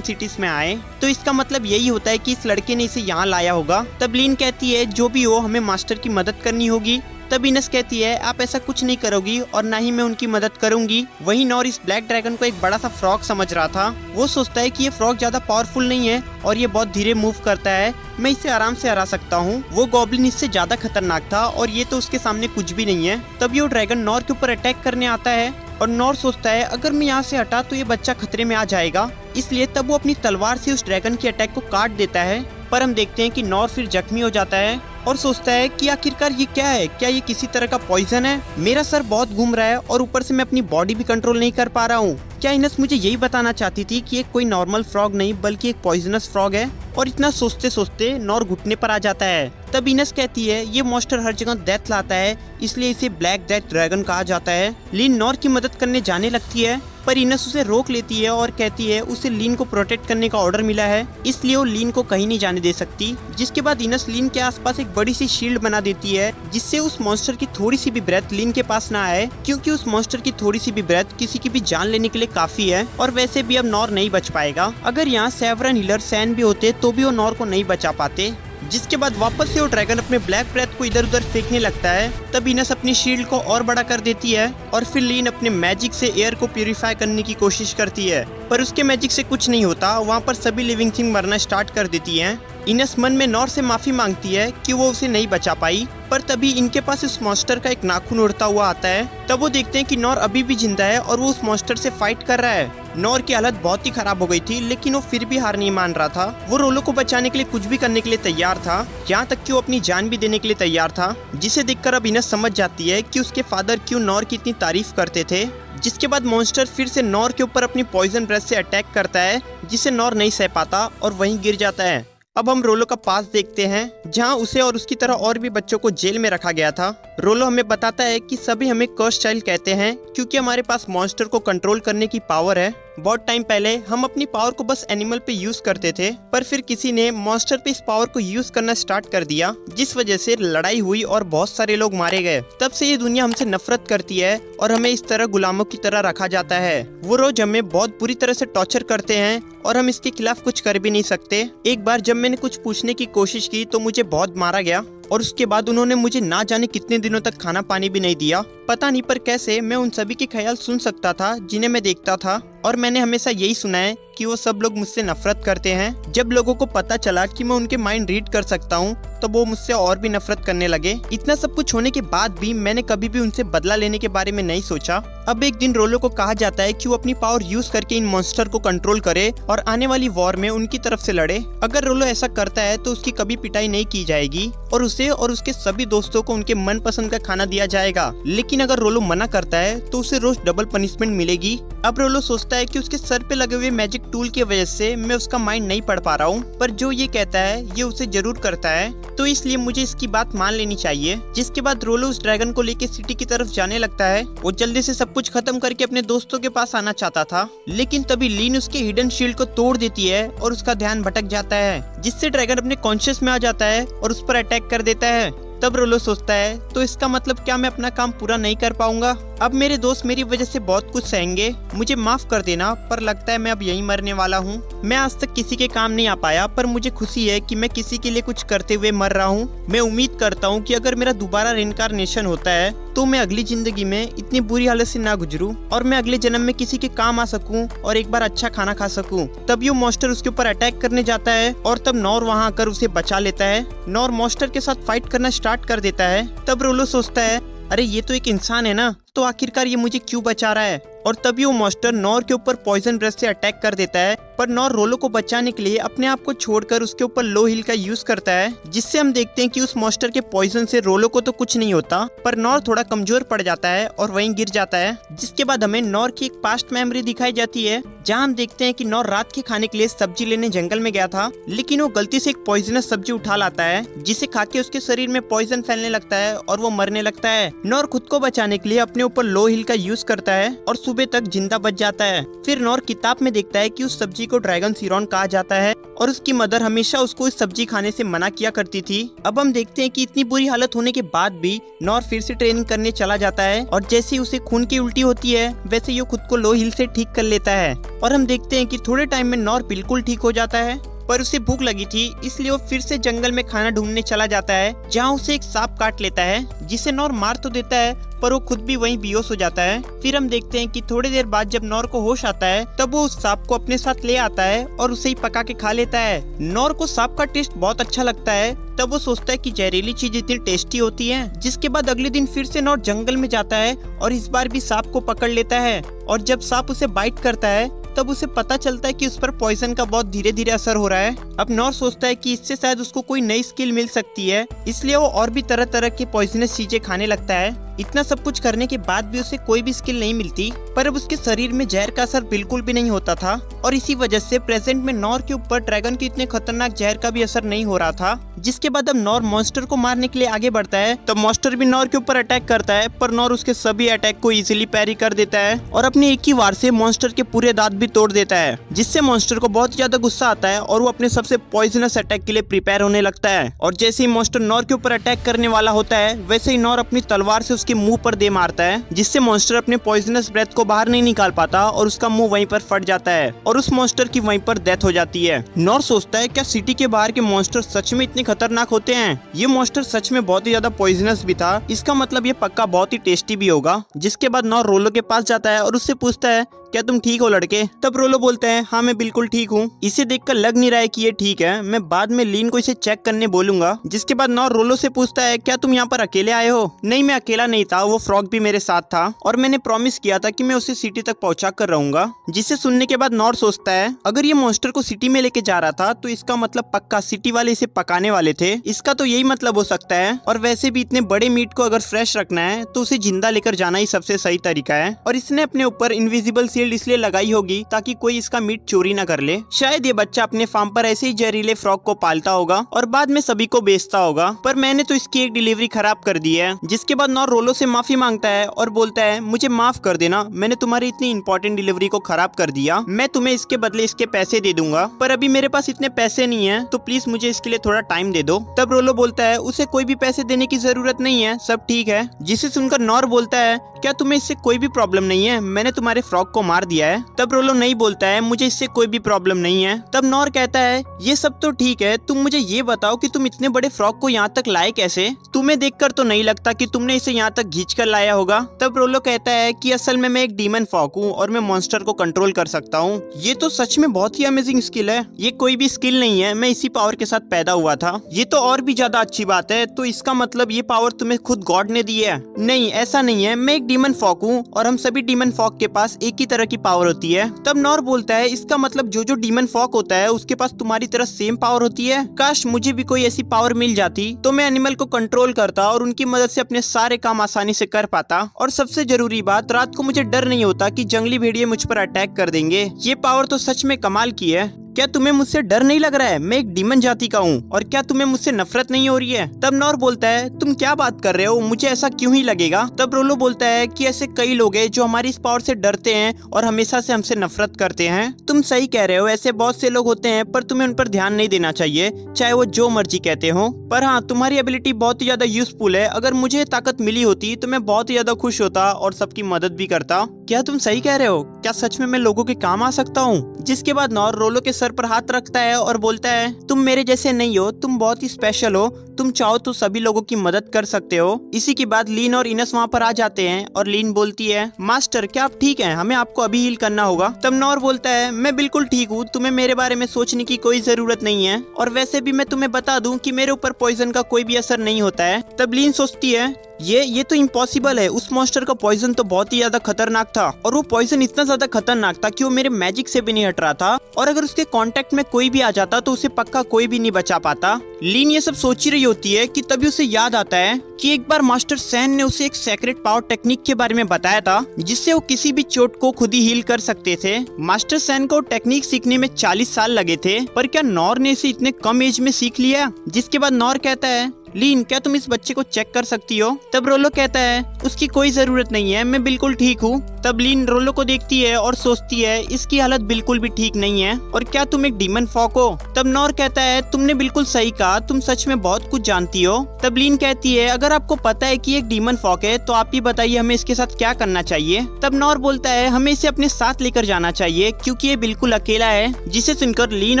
सिटीज में आए, तो इसका मतलब यही होता है कि इस लड़के ने इसे यहाँ लाया होगा। तब लीन कहती है, जो भी हो हमें मास्टर की मदद करनी होगी। तब इनेस कहती है, आप ऐसा कुछ नहीं करोगी और ना ही मैं उनकी मदद करूंगी। वही नॉर इस ब्लैक ड्रैगन को एक बड़ा सा फ्रॉग समझ रहा था। वो सोचता है कि ये फ्रॉग ज्यादा पावरफुल नहीं है और ये बहुत धीरे मूव करता है, मैं इसे आराम से हरा सकता हूँ। वो गॉब्लिन इससे ज्यादा खतरनाक था और ये तो उसके सामने कुछ भी नहीं है। तब ये ड्रैगन नॉर के ऊपर अटैक करने आता है और नॉर सोचता है अगर मैं यहाँ से हटा तो ये बच्चा खतरे में आ जाएगा, इसलिए तब वो अपनी तलवार से उस ड्रैगन के अटैक को काट देता है पर हम देखते हैं कि नॉर फिर जख्मी हो जाता है और सोचता है कि आखिरकार ये क्या है, क्या ये किसी तरह का पॉइजन है? मेरा सर बहुत घूम रहा है और ऊपर से मैं अपनी बॉडी भी कंट्रोल नहीं कर पा रहा हूँ। क्या इनस मुझे यही बताना चाहती थी कि ये कोई नॉर्मल फ्रॉग नहीं बल्कि एक पॉइजनस फ्रॉग है? और इतना सोचते सोचते नॉर घुटने पर आ जाता है। तब इनस कहती है ये मॉन्स्टर हर जगह डेथ लाता है, इसलिए इसे ब्लैक डेथ ड्रैगन कहा जाता है। लीन नॉर की मदद करने जाने लगती है, पर इनस उसे रोक लेती है और कहती है उसे लीन को प्रोटेक्ट करने का ऑर्डर मिला है, इसलिए वो लीन को कहीं नहीं जाने दे सकती। जिसके बाद इनस लीन के आसपास एक बड़ी सी शील्ड बना देती है, जिससे उस मॉन्स्टर की थोड़ी सी भी ब्रेथ लीन के पास ना आए, क्योंकि उस मॉन्स्टर की थोड़ी सी भी ब्रेथ किसी की भी जान लेने के लिए काफी है। और वैसे भी अब नॉर नहीं बच पाएगा। अगर यहाँ सेवरन, हीलर, सैन भी होते तो भी वो नॉर को नहीं बचा पाते। जिसके बाद वापस से वो ड्रैगन अपने ब्लैक ब्रेथ को इधर उधर फेंकने लगता है। तब इनस अपनी शील्ड को और बड़ा कर देती है और फिर लीन अपने मैजिक से एयर को प्यूरिफाई करने की कोशिश करती है, पर उसके मैजिक से कुछ नहीं होता। वहाँ पर सभी लिविंग थिंग मरना स्टार्ट कर देती हैं। इनस मन में नॉर से माफी मांगती है कि वो उसे नहीं बचा पाई, पर तभी इनके पास उस मॉन्स्टर का एक नाखून उड़ता हुआ आता है। तब वो देखते हैं कि नॉर अभी भी जिंदा है और वो उस मॉन्स्टर से फाइट कर रहा है। नॉर की हालत बहुत ही खराब हो गई थी, लेकिन वो फिर भी हार नहीं मान रहा था। वो रोलो को बचाने के लिए कुछ भी करने के लिए तैयार था, यहाँ तक कि वो अपनी जान भी देने के लिए तैयार था। जिसे देखकर अब इनस समझ जाती है कि उसके फादर क्यों नॉर की इतनी तारीफ करते थे। जिसके बाद मॉन्स्टर फिर से नॉर के ऊपर अपनी पॉइजन ब्रेथ से अटैक करता है, जिसे नॉर नहीं सह पाता और वहीं गिर जाता है। अब हम रोलो का पास देखते हैं, जहां उसे और उसकी तरह और भी बच्चों को जेल में रखा गया था। रोलो हमें बताता है कि सभी हमें कर्स चाइल्ड कहते हैं, क्योंकि हमारे पास मॉन्स्टर को कंट्रोल करने की पावर है। बहुत टाइम पहले हम अपनी पावर को बस एनिमल पे यूज करते थे, पर फिर किसी ने मॉन्स्टर पे इस पावर को यूज करना स्टार्ट कर दिया, जिस वजह से लड़ाई हुई और बहुत सारे लोग मारे गए। तब से ये दुनिया हमसे नफरत करती है और हमें इस तरह गुलामों की तरह रखा जाता है। वो रोज हमें बहुत बुरी तरह से टॉर्चर करते हैं और हम इसके खिलाफ कुछ कर भी नहीं सकते। एक बार जब मैंने कुछ पूछने की कोशिश की तो मुझे बहुत मारा गया और उसके बाद उन्होंने मुझे ना जाने कितने दिनों तक खाना पानी भी नहीं दिया। पता नहीं पर कैसे मैं उन सभी के ख्याल सुन सकता था जिन्हें मैं देखता था, और मैंने हमेशा यही सुना है कि वो सब लोग मुझसे नफरत करते हैं। जब लोगों को पता चला कि मैं उनके माइंड रीड कर सकता हूँ तो वो मुझसे और भी नफरत करने लगे। इतना सब कुछ होने के बाद भी मैंने कभी भी उनसे बदला लेने के बारे में नहीं सोचा। अब एक दिन रोलो को कहा जाता है कि वो अपनी पावर यूज करके इन मॉन्स्टर को कंट्रोल करे और आने वाली वॉर में उनकी तरफ से लड़े। अगर रोलो ऐसा करता है तो उसकी कभी पिटाई नहीं की जाएगी और उसे और उसके सभी दोस्तों को उनके मनपसंद का खाना दिया जाएगा। लेकिन अगर रोलो मना करता है तो उसे रोज डबल पनिशमेंट मिलेगी। अब रोलो सोचता है कि उसके सर पे लगे हुए मैजिक टूल की वजह से मैं उसका माइंड नहीं पढ़ पा रहा हूँ, पर जो ये कहता है ये उसे जरूर करता है, तो इसलिए मुझे इसकी बात मान लेनी चाहिए। जिसके बाद रोलो उस ड्रैगन को लेके सिटी की तरफ जाने लगता है। वो जल्दी से सब कुछ खत्म करके अपने दोस्तों के पास आना चाहता था, लेकिन तभी लीन उसके हिडन शील्ड को तोड़ देती है और उसका ध्यान भटक जाता है, जिससे ड्रैगन अपने कॉन्शियस में आ जाता है और उस पर अटैक कर देता है। तब रोलो सोचता है तो इसका मतलब क्या मैं अपना काम पूरा नहीं कर पाऊंगा? अब मेरे दोस्त मेरी वजह से बहुत कुछ सहेंगे, मुझे माफ कर देना, पर लगता है मैं अब यहीं मरने वाला हूँ। मैं आज तक किसी के काम नहीं आ पाया, पर मुझे खुशी है कि मैं किसी के लिए कुछ करते हुए मर रहा हूँ। मैं उम्मीद करता हूँ कि अगर मेरा दोबारा रिइंकार्नेशन होता है तो मैं अगली जिंदगी में इतनी बुरी हालत से ना गुजरूं और मैं अगले जन्म में किसी के काम आ सकूं और एक बार अच्छा खाना खा सकूं। तब ये मॉन्स्टर उसके ऊपर अटैक करने जाता है और तब नॉर वहां आकर उसे बचा लेता है। नॉर मॉन्स्टर के साथ फाइट करना स्टार्ट कर देता है। तब रोलो सोचता है अरे ये तो एक इंसान है ना, तो आखिरकार ये मुझे क्यों बचा रहा है? और तभी वो मॉन्स्टर नॉर के ऊपर पॉइजन ब्रेथ से अटैक कर देता है, पर नॉर रोलो को बचाने के लिए अपने आप को छोड़कर उसके ऊपर लो हिल का यूज करता है, जिससे हम देखते हैं कि उस मॉन्स्टर के पॉइजन से रोलो को तो कुछ नहीं होता, पर नॉर थोड़ा कमजोर पड़ जाता है और वहीं गिर जाता है। जिसके बाद हमें नॉर की एक पास्ट मेमोरी दिखाई जाती है, जहाँ हम देखते हैं कि नॉर रात के खाने के लिए सब्जी लेने जंगल में गया था, लेकिन वो गलती से एक पॉइजनस सब्जी उठा लाता है, जिसे खा के उसके शरीर में पॉइजन फैलने लगता है और वो मरने लगता है। नॉर खुद को बचाने के लिए अपने ऊपर लो हिल का यूज करता है और सुबह तक जिंदा बच जाता है। फिर नॉर किताब में देखता है कि उस सब्जी को ड्रैगन सिरॉन कहा जाता है और उसकी मदर हमेशा उसको इस सब्जी खाने से मना किया करती थी। अब हम देखते हैं कि इतनी बुरी हालत होने के बाद भी नॉर फिर से ट्रेनिंग करने चला जाता है और जैसे ही उसे खून की उल्टी होती है वैसे ही वो खुद को लो हिल से ठीक कर लेता है और हम देखते हैं कि थोड़े टाइम में नॉर बिल्कुल ठीक हो जाता है। पर उसे भूख लगी थी, इसलिए वो फिर से जंगल में खाना ढूंढने चला जाता है, जहाँ उसे एक सांप काट लेता है, जिसे नॉर मार तो देता है पर वो खुद भी वहीं बेहोश हो जाता है। फिर हम देखते हैं कि थोड़ी देर बाद जब नॉर को होश आता है तब वो उस सांप को अपने साथ ले आता है और उसे ही पका के खा लेता है। नॉर को सांप का टेस्ट बहुत अच्छा लगता है, तब वो सोचता है कि जहरीली चीज इतनी टेस्टी होती है। जिसके बाद अगले दिन फिर से नॉर जंगल में जाता है और इस बार भी सांप को पकड़ लेता है और जब सांप उसे बाइट करता है तब उसे पता चलता है कि उस पर पॉइजन का बहुत धीरे धीरे असर हो रहा है। अब नॉर सोचता है कि इससे शायद उसको कोई नई स्किल मिल सकती है, इसलिए वो और भी तरह तरह की पॉइजनस चीजें खाने लगता है। इतना सब कुछ करने के बाद भी उसे कोई भी स्किल नहीं मिलती, पर अब उसके शरीर में जहर का असर बिल्कुल भी नहीं होता था और इसी वजह से प्रेजेंट में नॉर के ऊपर ड्रैगन के इतने खतरनाक जहर का भी असर नहीं हो रहा था। जिसके बाद अब नॉर मॉन्स्टर को मारने के लिए आगे बढ़ता है, तब मॉन्स्टर भी नॉर के ऊपर अटैक करता है, पर नॉर उसके सभी अटैक को इजीली पैरी कर देता है और अपने एक ही वार से मॉन्स्टर के पूरे दांत भी तोड़ देता है, जिससे मॉन्स्टर को बहुत ज्यादा गुस्सा आता है और वो अपने सबसे पॉइजनस अटैक के लिए प्रिपेयर होने लगता है। और जैसे ही मॉन्स्टर नॉर के ऊपर अटैक करने वाला होता है, वैसे ही नॉर अपनी तलवार से उसके मुंह पर दे मारता है, जिससे मॉन्स्टर अपने पॉइजनस ब्रेथ को बाहर नहीं निकाल पाता और उसका मुंह वहीं पर फट जाता है और उस मॉन्स्टर की वहीं पर डेथ हो जाती है। नॉर सोचता है क्या सिटी के बाहर के मॉन्स्टर सच में इतने खतरनाक होते हैं? ये मॉन्स्टर सच में बहुत ही ज्यादा पॉइजनस भी था, इसका मतलब ये पक्का बहुत ही टेस्टी भी होगा। जिसके बाद नॉर रोलो के पास जाता है और उससे पूछता है क्या तुम ठीक हो लड़के? तब रोलो बोलते हैं हाँ मैं बिल्कुल ठीक हूँ। इसे देखकर लग नहीं रहा है कि ये ठीक है, मैं बाद में लीन को इसे चेक करने बोलूंगा। जिसके बाद नॉर रोलो से पूछता है क्या तुम यहाँ पर अकेले आए हो? नहीं मैं अकेला नहीं था, वो फ्रॉग भी मेरे साथ था और मैंने प्रॉमिस किया था कि मैं उसे सिटी तक पहुंचा कर रहूंगा। जिसे सुनने के बाद नॉर सोचता है अगर ये मॉन्स्टर को सिटी में लेके जा रहा था तो इसका मतलब पक्का सिटी वाले इसे पकाने वाले थे, इसका तो यही मतलब हो सकता है। और वैसे भी इतने बड़े मीट को अगर फ्रेश रखना है तो उसे जिंदा लेकर जाना ही सबसे सही तरीका है। और इसने अपने ऊपर इनविजिबल शील्ड इसलिए लगाई होगी ताकि कोई इसका मीट चोरी ना कर ले। शायद ये बच्चा अपने फार्म पर ऐसे ही जहरीले फ्रॉग को पालता होगा और बाद में सभी को बेचता होगा, पर मैंने तो इसकी एक डिलीवरी खराब कर दी है। जिसके बाद नॉर रोलो से माफी मांगता है और बोलता है मुझे माफ कर देना, मैंने तुम्हारी इतनी इंपॉर्टेंट डिलीवरी को खराब कर दिया, मैं तुम्हें इसके बदले इसके पैसे दे दूंगा, पर अभी मेरे पास इतने पैसे नहीं है तो प्लीज मुझे इसके लिए थोड़ा टाइम दे दो। तब रोलो बोलता है उसे कोई भी पैसे देने की जरूरत नहीं है, सब ठीक है। जिसे सुनकर नॉर बोलता है क्या तुम्हें इससे कोई भी प्रॉब्लम नहीं है? मैंने तुम्हारे फ्रॉग को मार दिया है। तब रोलो नहीं बोलता है मुझे इससे कोई भी प्रॉब्लम नहीं है। तब नॉर कहता है ये सब तो ठीक है, तुम मुझे ये बताओ कि तुम इतने बड़े फ्रॉग को यहाँ तक लाए कैसे? तुम्हें देखकर तो नहीं लगता कि तुमने इसे यहाँ तक खींच कर लाया होगा। तब रोलो कहता है कि असल में मैं एक डीमन फ्रॉग हूँ और मैं मॉन्स्टर को कंट्रोल कर सकता हूँ। ये तो सच में बहुत ही अमेजिंग स्किल है, ये कोई भी स्किल नहीं है, मैं इसी पावर के साथ पैदा हुआ था। ये तो और भी ज्यादा अच्छी बात है, तो इसका मतलब ये पावर तुम्हें खुद गॉड ने दी है? नहीं ऐसा नहीं है, मैं एक डीमन फ्रॉग हूँ और हम सभी डीमन फ्रॉग के पास एक ही तरह की पावर होती है। तब नॉर बोलता है इसका मतलब जो जो डीमन फ्रॉग होता है उसके पास तुम्हारी तरह सेम पावर होती है? काश मुझे भी कोई ऐसी पावर मिल जाती तो मैं एनिमल को कंट्रोल करता और उनकी मदद से अपने सारे काम आसानी से कर पाता। और सबसे जरूरी बात, रात को मुझे डर नहीं होता कि जंगली भेड़िए मुझ पर अटैक कर देंगे। ये पावर तो सच में कमाल की है। क्या तुम्हें मुझसे डर नहीं लग रहा है? मैं एक डीमन जाति का हूँ। और क्या तुम्हें मुझसे नफरत नहीं हो रही है? तब नॉर बोलता है तुम क्या बात कर रहे हो, मुझे ऐसा क्यों ही लगेगा? तब रोलो बोलता है कि ऐसे कई लोग हैं जो हमारी इस पावर से डरते हैं और हमेशा से हमसे नफरत करते हैं। तुम सही कह रहे हो, ऐसे बहुत से लोग होते हैं, पर तुम्हें उन पर ध्यान नहीं देना चाहिए, चाहे वो जो मर्जी कहते हो। पर हाँ, तुम्हारी एबिलिटी बहुत ही ज्यादा यूजफुल है, अगर मुझे ताकत मिली होती तो मैं बहुत ही ज्यादा खुश होता और सबकी मदद भी करता। क्या तुम सही कह रहे हो? क्या सच में मैं लोगों के काम आ सकता हूँ? जिसके बाद नॉर रोलो के सर पर हाथ रखता है और बोलता है तुम मेरे जैसे नहीं हो, तुम बहुत ही स्पेशल हो, तुम चाहो तो सभी लोगों की मदद कर सकते हो। इसी के बाद लीन और इनस वहाँ पर आ जाते हैं और लीन बोलती है मास्टर क्या आप ठीक हैं? हमें आपको अभी हील करना होगा। तब नॉर बोलता है मैं बिल्कुल ठीक हूँ, तुम्हें मेरे बारे में सोचने की कोई जरूरत नहीं है, और वैसे भी मैं तुम्हें बता दूं कि मेरे ऊपर पॉइजन का कोई भी असर नहीं होता है। तब लीन सोचती है ये तो इम्पॉसिबल है, उस मॉन्स्टर का पॉइजन तो बहुत ही ज्यादा खतरनाक था और वो पॉइजन इतना ज्यादा खतरनाक था कि वो मेरे मैजिक से भी नहीं हट रहा था, और अगर उसके कांटेक्ट में कोई भी आ जाता तो उसे पक्का कोई भी नहीं बचा पाता। लीन ये सब सोच ही रही होती है कि तभी उसे याद आता है कि एक बार मास्टर सैन ने उसे एक सेक्रेट पावर टेक्निक के बारे में बताया था जिससे वो किसी भी चोट को खुद ही हील कर सकते थे। मास्टर सैन को टेक्निक सीखने में 40 साल लगे थे, पर क्या नॉर ने इसे इतने कम एज में सीख लिया? जिसके बाद नॉर कहता है लीन क्या तुम इस बच्चे को चेक कर सकती हो? तब रोलो कहता है उसकी कोई जरूरत नहीं है, मैं बिल्कुल ठीक हूँ। तब लीन रोलो को देखती है और सोचती है इसकी हालत बिल्कुल भी ठीक नहीं है, और क्या तुम एक डीमन फ्रॉग हो? तब नॉर कहता है तुमने बिल्कुल सही कहा, तुम सच में बहुत कुछ जानती हो। तब लीन कहती है अगर आपको पता है कि एक डीमन फ्रॉग है तो आप ही बताइए हमें इसके साथ क्या करना चाहिए। तब नॉर बोलता है हमें इसे अपने साथ लेकर जाना चाहिए क्योंकि ये बिल्कुल अकेला है। जिसे सुनकर लीन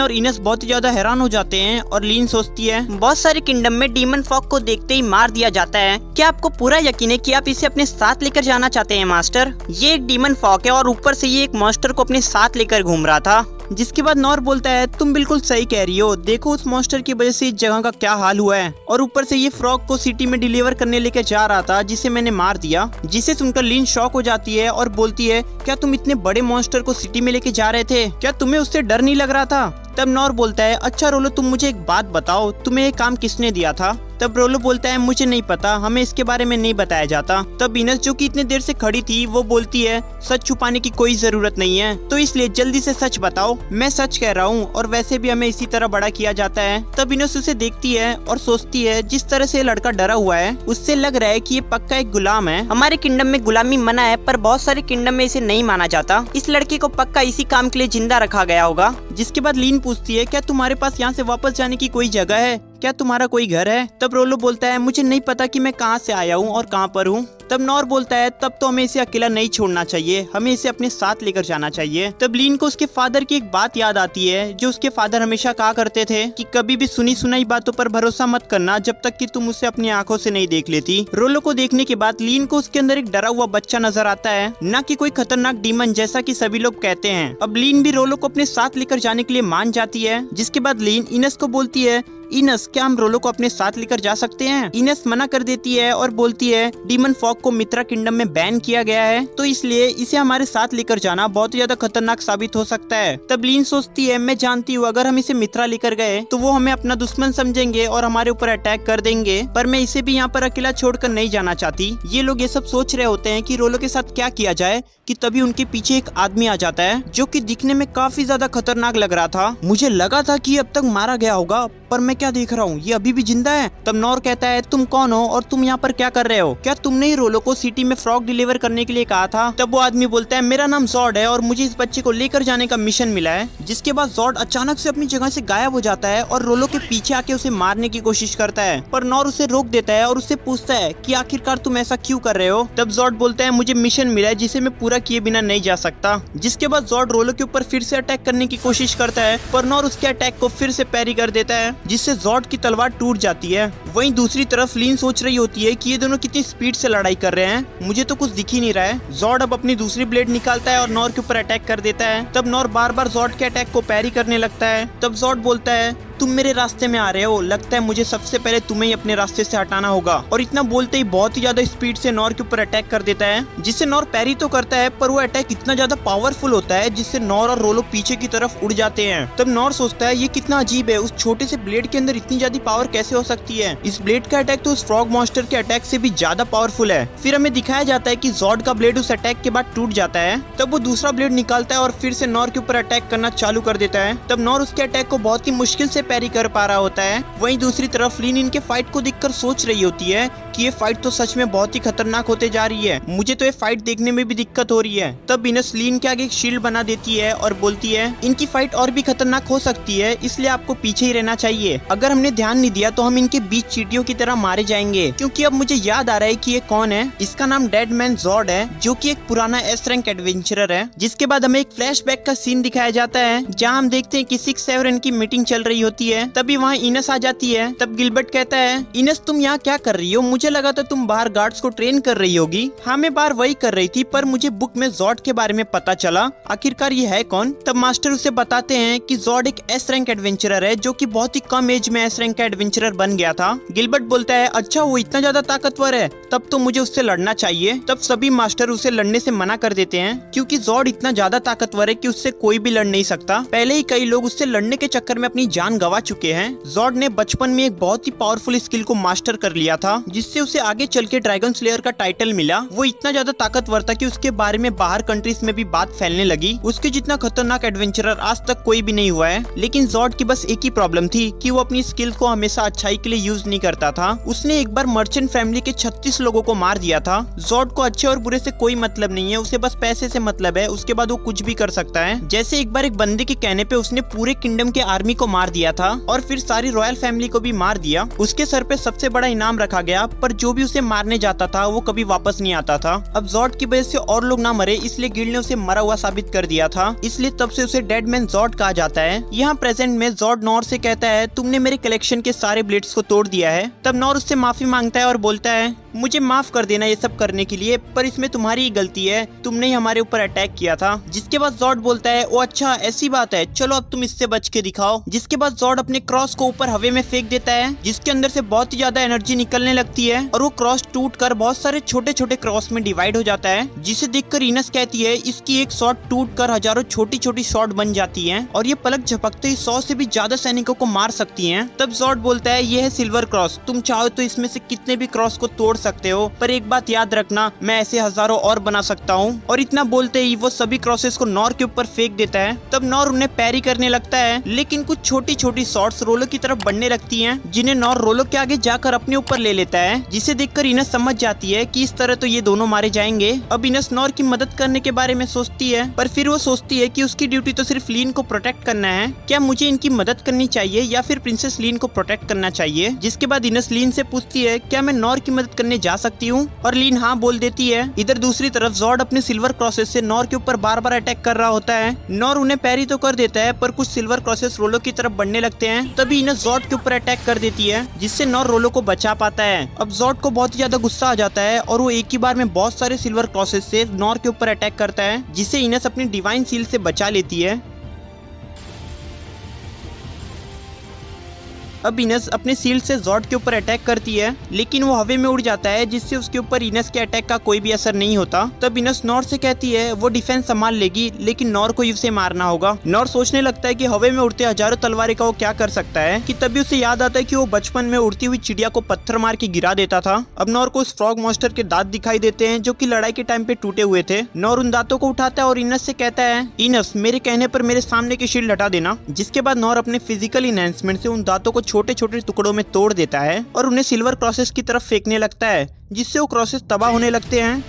और इनस बहुत ज्यादा हैरान हो जाते हैं और लीन सोचती है बहुत सारे किंगडम में डीमन फ्रॉग को देखते ही मार दिया जाता है, क्या आपको पूरा यकीन है कि आप इसे अपने साथ लेकर जाना चाहते हैं मास्टर? ये एक डीमन फ्रॉग है और ऊपर से ये एक मॉन्स्टर को अपने साथ लेकर घूम रहा था। जिसके बाद नॉर बोलता है तुम बिल्कुल सही कह रही हो, देखो उस मॉन्स्टर की वजह से इस जगह का क्या हाल हुआ है, और ऊपर से ये फ्रॉग को सिटी में डिलीवर करने लेके जा रहा था जिसे मैंने मार दिया। जिसे सुनकर लीन शॉक हो जाती है और बोलती है क्या तुम इतने बड़े मॉन्स्टर को सिटी में लेके जा रहे थे, क्या तुम्हें उससे डर नहीं लग रहा था? तब नॉर बोलता है अच्छा रोलो तुम मुझे एक बात बताओ, तुम्हें ये काम किसने दिया था? तब रोलो बोलता है मुझे नहीं पता, हमें इसके बारे में नहीं बताया जाता। तब इनस जो कि इतने देर से खड़ी थी वो बोलती है सच छुपाने की कोई जरूरत नहीं है, तो इसलिए जल्दी से सच बताओ, मैं सच कह रहा हूँ और वैसे भी हमें इसी तरह बड़ा किया जाता है। तब इनस उसे देखती है और सोचती है जिस तरह से लड़का डरा हुआ है उससे लग रहा है कि ये पक्का एक गुलाम है। हमारे किंगडम में गुलामी मना है पर बहुत सारे किंगडम में इसे नहीं माना जाता, इस लड़के को पक्का इसी काम के लिए जिंदा रखा गया होगा। जिसके बाद लीन पूछती है क्या तुम्हारे पास यहाँ से वापस जाने की कोई जगह है, क्या तुम्हारा कोई घर है? तब रोलो बोलता है मुझे नहीं पता कि मैं कहाँ से आया हूँ और कहाँ पर हूँ। तब नॉर बोलता है तब तो हमें इसे अकेला नहीं छोड़ना चाहिए, हमें इसे अपने साथ लेकर जाना चाहिए। तब लीन को उसके फादर की एक बात याद आती है जो उसके फादर हमेशा कहा करते थे कि कभी भी सुनी सुनाई बातों पर भरोसा मत करना जब तक कि तुम उसे अपनी आंखों से नहीं देख लेती। रोलो को देखने के बाद लीन को उसके अंदर एक डरा हुआ बच्चा नजर आता है, न कि कोई खतरनाक डीमन जैसा कि सभी लोग कहते हैं। अब लीन भी रोलो को अपने साथ लेकर जाने के लिए मान जाती है। जिसके बाद लीन इनस को बोलती है इनस क्या हम रोलो को अपने साथ लेकर जा सकते हैं? इनस मना कर देती है और बोलती है डीमन फॉग को मित्रा किंगडम में बैन किया गया है, तो इसलिए इसे हमारे साथ लेकर जाना बहुत ही ज्यादा खतरनाक साबित हो सकता है। तब लीन सोचती है मैं जानती हूँ अगर हम इसे मित्रा लेकर गए तो वो हमें अपना दुश्मन समझेंगे और हमारे ऊपर अटैक कर देंगे, पर मैं इसे भी यहाँ पर अकेला छोड़कर नहीं जाना चाहती। ये लोग ये सब सोच रहे होते हैं कि रोलो के साथ क्या किया जाए कि तभी उनके पीछे एक आदमी आ जाता है जो कि दिखने में काफी ज्यादा खतरनाक लग रहा था। मुझे लगा था कि अब तक मारा गया होगा पर मैं क्या देख रहा हूँ ये अभी भी जिंदा है। तब नॉर कहता है तुम कौन हो और तुम यहाँ पर क्या कर रहे हो, क्या तुमने ही रोलो को सिटी में फ्रॉग डिलीवर करने के लिए कहा था? तब वो आदमी बोलता है मेरा नाम जॉर्ड है और मुझे इस बच्चे को लेकर जाने का मिशन मिला है। जिसके बाद जॉर्ड अचानक से अपनी जगह से गायब हो जाता है और रोलो के पीछे आके उसे मारने की कोशिश करता है, पर नॉर उसे रोक देता है और उससे पूछता है कि आखिरकार तुम ऐसा क्यों कर रहे हो? तब जॉर्ड बोलता है मुझे मिशन मिला है जिसे मैं पूरा किए बिना नहीं जा सकता। जिसके बाद जॉर्ड रोलो के ऊपर फिर से अटैक करने की कोशिश करता है, पर नॉर उसके अटैक को फिर से पैरी कर देता है जिससे जॉर्ड की तलवार टूट जाती है। वहीं दूसरी तरफ लीन सोच रही होती है कि ये दोनों कितनी स्पीड से लड़ाई कर रहे हैं, मुझे तो कुछ दिख ही नहीं रहा है। जॉर्ड अब अपनी दूसरी ब्लेड निकालता है और नॉर के ऊपर अटैक कर देता है। तब नॉर बार बार जॉर्ड के अटैक को पैरी करने लगता है। तब जॉर्ड बोलता है तुम मेरे रास्ते में आ रहे हो, लगता है मुझे सबसे पहले तुम्हें ही अपने रास्ते से हटाना होगा। और इतना बोलते ही बहुत ही ज्यादा स्पीड से नॉर के ऊपर अटैक कर देता है, जिससे नॉर पैरी तो करता है पर वो अटैक इतना ज्यादा पावरफुल होता है जिससे नॉर और रोलो पीछे की तरफ उड़ जाते हैं। तब नॉर सोचता है ये कितना अजीब है, उस छोटे से ब्लेड के अंदर इतनी ज्यादा पावर कैसे हो सकती है? इस ब्लेड का अटैक तो उस फ्रॉग मॉन्स्टर के अटैक से भी ज्यादा पावरफुल है। फिर हमें दिखाया जाता है कि जॉर्ड का ब्लेड उस अटैक के बाद टूट जाता है। तब वो दूसरा ब्लेड निकालता है और फिर से नॉर के ऊपर अटैक करना चालू कर देता है। तब नॉर उसके अटैक को बहुत ही मुश्किल से पैरी कर पा रहा होता है। वहीं दूसरी तरफ लीन इनके फाइट को देखकर सोच रही होती है कि ये फाइट तो सच में बहुत ही खतरनाक होते जा रही है, मुझे तो ये फाइट देखने में भी दिक्कत हो रही है। तब इनस लीन के आगे एक शील्ड बना देती है और बोलती है इनकी फाइट और भी खतरनाक हो सकती है, इसलिए आपको पीछे ही रहना चाहिए। अगर हमने ध्यान नहीं दिया तो हम इनके बीच चींटियों की तरह मारे जाएंगे। क्योंकि अब मुझे याद आ रहा है कि ये कौन है, इसका नाम डेड मैन जॉर्ड है जो कि एक पुराना एस रैंक एडवेंचरर है। जिसके बाद हमें एक फ्लैशबैक का सीन दिखाया जाता है जहाँ हम देखते हैं कि 6 सेवन की मीटिंग चल रही होती है। तभी वहाँ इनस आ जाती है। तब गिलबर्ट कहता है इनस तुम यहाँ क्या कर रही हो, मुझे लगा था तुम बाहर गार्ड्स को ट्रेन कर रही होगी। हाँ मैं बाहर वही कर रही थी पर मुझे बुक में जॉर्ड के बारे में पता चला, आखिरकार ये है कौन? तब मास्टर उसे बताते हैं कि जॉर्ड एक एस रैंक एडवेंचरर है जो कि बहुत ही कम एज में एस रैंक का एडवेंचरर बन गया था। गिलबर्ट बोलता है अच्छा वो इतना ज्यादा ताकतवर है, तब तो मुझे उससे लड़ना चाहिए। तब सभी मास्टर उसे लड़ने से मना कर देते हैं क्योंकि जॉर्ड इतना ज्यादा ताकतवर है कि उससे कोई भी लड़ नहीं सकता। पहले ही कई लोग उससे लड़ने के चक्कर में अपनी जान गंवा चुके हैं। जॉर्ड ने बचपन में एक बहुत ही पावरफुल स्किल को मास्टर कर लिया था जिससे उसे आगे चल के ड्रैगन स्लेयर का टाइटल मिला। वो इतना ज्यादा ताकतवर था कि उसके बारे में बाहर कंट्रीज में भी बात फैलने लगी। उसके जितना खतरनाक एडवेंचरर आज तक कोई भी नहीं हुआ है। लेकिन जॉर्ड की बस एक ही प्रॉब्लम थी कि वो अपनी स्किल को हमेशा अच्छाई के लिए यूज नहीं करता था। उसने एक बार मर्चेंट फैमिली के 36 लोगों को मार दिया था। जॉर्ड को अच्छे और बुरे से कोई मतलब नहीं है, उसे बस पैसे से मतलब है, उसके बाद वो कुछ भी कर सकता है। जैसे एक बार एक बंदे के कहने पे उसने पूरे किंगडम के आर्मी को मार दिया था और फिर सारी रॉयल फैमिली को भी मार दिया। उसके सर पे सबसे बड़ा इनाम रखा गया, पर जो भी उसे मारने जाता था वो कभी वापस नहीं आता था। अब जॉर्ड की वजह से और लोग ना मरे, इसलिए गिल्ड ने उसे मरा हुआ साबित कर दिया था, इसलिए तब से उसे डेड मैन जॉर्ड कहा जाता है। यहाँ प्रेजेंट में जॉर्ड नॉर से कहता है तुमने मेरे कलेक्शन के सारे ब्लेड्स को तोड़ दिया है। तब नॉर उससे माफी मांगता है और बोलता है मुझे माफ कर देना ये सब करने के लिए, पर इसमें तुम्हारी ही गलती है, तुमने ही हमारे ऊपर अटैक किया था। जिसके बाद जॉर्ड बोलता है ओ अच्छा ऐसी बात है, चलो अब तुम इससे बच के दिखाओ। जिसके बाद जॉर्ड अपने क्रॉस को ऊपर हवा में फेंक देता है, जिसके अंदर से बहुत ही ज्यादा एनर्जी निकलने लगती है और वो क्रॉस टूट कर बहुत सारे छोटे छोटे क्रॉस में डिवाइड हो जाता है। जिसे देखकर इनस कहती है इसकी एक शॉट टूट कर हजारों छोटी छोटी शॉट बन जाती है और ये पलक झपकते ही 100 से भी ज्यादा सैनिकों को मार सकती है। तब जॉर्ड बोलता है ये है सिल्वर क्रॉस, तुम चाहो तो इसमें से कितने भी क्रॉस को तोड़ सकते हो, पर एक बात याद रखना मैं ऐसे हजारों और बना सकता हूँ। और इतना बोलते ही वो सभी क्रॉसेस को नॉर के ऊपर फेंक देता है। तब नॉर उन्हें पैरी करने लगता है, लेकिन कुछ छोटी छोटी शॉट्स रोलो की तरफ बढ़ने लगती हैं, जिन्हें नॉर रोलो के आगे जाकर अपने ऊपर ले लेता है। जिसे देखकर इनस समझ जाती है कि इस तरह तो ये दोनों मारे जाएंगे। अब इनस नॉर की मदद करने के बारे में सोचती है, पर फिर वो सोचती है कि उसकी ड्यूटी तो सिर्फ लीन को प्रोटेक्ट करना है, क्या मुझे इनकी मदद करनी चाहिए या फिर प्रिंसेस लीन को प्रोटेक्ट करना चाहिए। जिसके बाद इनस लीन से पूछती है क्या मैं नॉर की मदद करने जा सकती हूँ, और लीन हाँ बोल देती है। इधर दूसरी तरफ जॉर्ड अपने सिल्वर क्रॉसेस से नॉर के ऊपर बार बार अटैक कर रहा होता है। नॉर उन्हें पैरी तो कर देता है, पर कुछ सिल्वर क्रॉसेस रोलो की तरफ बढ़ने लगते हैं। तभी इनस जॉर्ड के ऊपर अटैक कर देती है, जिससे नॉर रोलो को बचा पाता है। अब जॉर्ड को बहुत ही ज्यादा गुस्सा आ जाता है और वो एक ही बार में बहुत सारे सिल्वर क्रॉसेस से नॉर के ऊपर अटैक करता है, जिससे इनस अपनी डिवाइन सील से बचा लेती है। अब इनस अपने सील्ड से जॉर्ड के ऊपर अटैक करती है, लेकिन वो हवा में उड़ जाता है, जिससे उसके ऊपर इनस के अटैक का कोई भी असर नहीं होता। तब इनस नॉर से कहती है वो डिफेंस संभाल लेगी, लेकिन नॉर को उसे मारना होगा। नॉर सोचने लगता है कि हवा में उड़ते हजारों तलवारें का वो क्या कर सकता है, कि तभी उसे याद आता है कि वो बचपन में उड़ती हुई चिड़िया को पत्थर मार के गिरा देता था। अब नॉर को उस फ्रॉग मॉन्स्टर के दांत दिखाई देते हैं, जो कि लड़ाई के टाइम पे टूटे हुए थे। नॉर उन दांतों को उठाता है और इनस से कहता है इनस मेरे कहने पर मेरे सामने की शील्ड हटा देना। जिसके बाद नॉर अपने फिजिकल इनहेंसमेंट से उन दांतों को छोटे छोटे टुकड़ों में तोड़ देता है और उन्हें सिल्वर क्रॉसेस की तरफ फेंकने लगता है, जिससे वो क्रॉसेस तबाह होने लगते हैं।